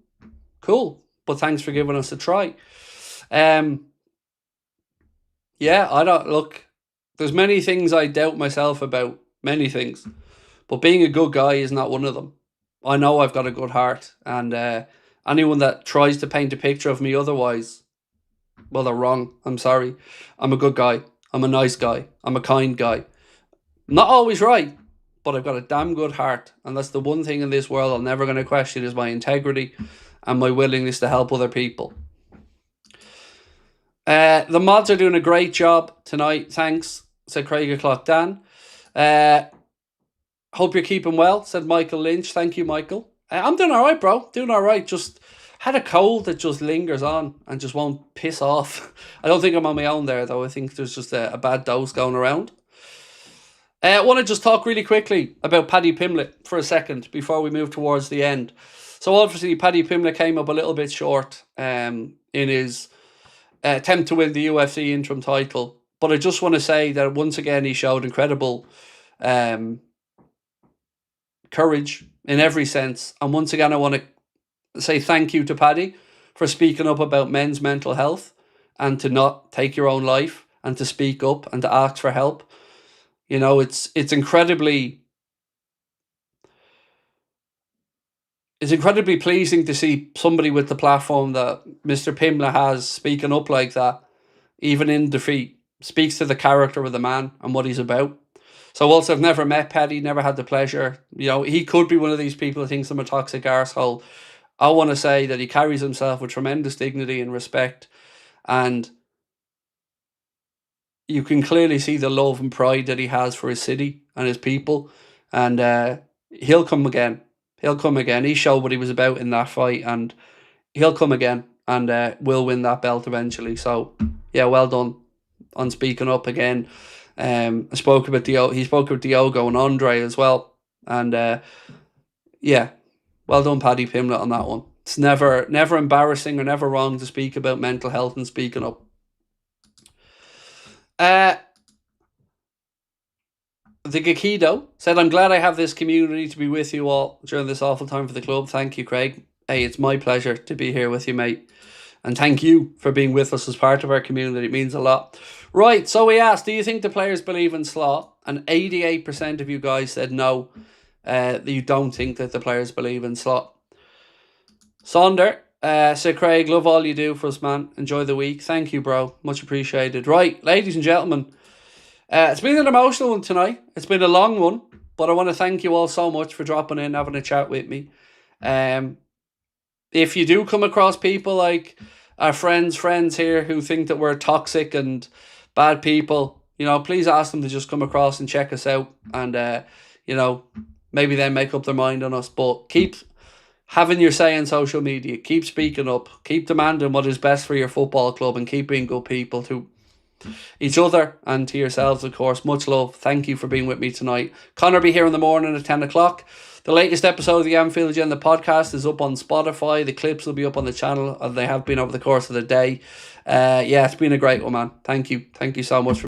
cool. But thanks for giving us a try. Yeah, I don't, look, there's many things I doubt myself about, many things. But being a good guy is not one of them. I know I've got a good heart, and anyone that tries to paint a picture of me otherwise, well, they're wrong. I'm sorry. I'm a good guy. I'm a nice guy. I'm a kind guy. Not always right, but I've got a damn good heart, and that's the one thing in this world I'm never going to question, is my integrity and my willingness to help other people. The mods are doing a great job tonight. Thanks, said Craig o'clock Dan. Hope you're keeping well, said Michael Lynch. Thank you, Michael. I'm doing all right, bro. Doing all right. Just had a cold that just lingers on and just won't piss off. I don't think I'm on my own there, though. I think there's just a bad dose going around. I want to just talk really quickly about Paddy Pimblett for a second before we move towards the end. So obviously, Paddy Pimblett came up a little bit short in his attempt to win the UFC interim title. But I just want to say that once again, he showed incredible courage in every sense. And once again, I want to say thank you to Paddy for speaking up about men's mental health and to not take your own life and to speak up and to ask for help. You know, it's incredibly pleasing to see somebody with the platform that Mr. Pimblett has speaking up like that, even in defeat. Speaks to the character of the man and what he's about. So also, I've never met Paddy, never had the pleasure. You know, he could be one of these people who thinks I'm a toxic arsehole. I want to say that he carries himself with tremendous dignity and respect, and you can clearly see the love and pride that he has for his city and his people, and he'll come again. He'll come again. He showed what he was about in that fight, and he'll come again, and will win that belt eventually. So, yeah, well done on speaking up again. I spoke about he spoke with Diogo and Andre as well, and yeah, well done, Paddy Pimblett, on that one. It's never embarrassing or never wrong to speak about mental health and speaking up. The Gakido said, I'm glad I have this community to be with you all during this awful time for the club. Thank you, Craig. Hey, it's my pleasure to be here with you, mate. And thank you for being with us as part of our community. It means a lot. Right, so we asked, do you think the players believe in Slot? And 88% of you guys said no, that you don't think that the players believe in Slot. Sonder said, Craig, love all you do for us, man. Enjoy the week. Thank you, bro. Much appreciated. Right, ladies and gentlemen, it's been an emotional one tonight. It's been a long one, but I want to thank you all so much for dropping in, having a chat with me. If you do come across people like our friends here who think that we're toxic and bad people, please ask them to just come across and check us out, and maybe then make up their mind on us. But keep having your say in social media, keep speaking up, keep demanding what is best for your football club, and keep being good people to each other and to yourselves, of course. Much love. Thank you for being with me tonight. Connor will be here in the morning at 10 o'clock. The latest episode of the Anfield Agenda podcast is up on Spotify. The clips will be up on the channel, as they have been over the course of the day. It's been a great one, man. Thank you. Thank you so much for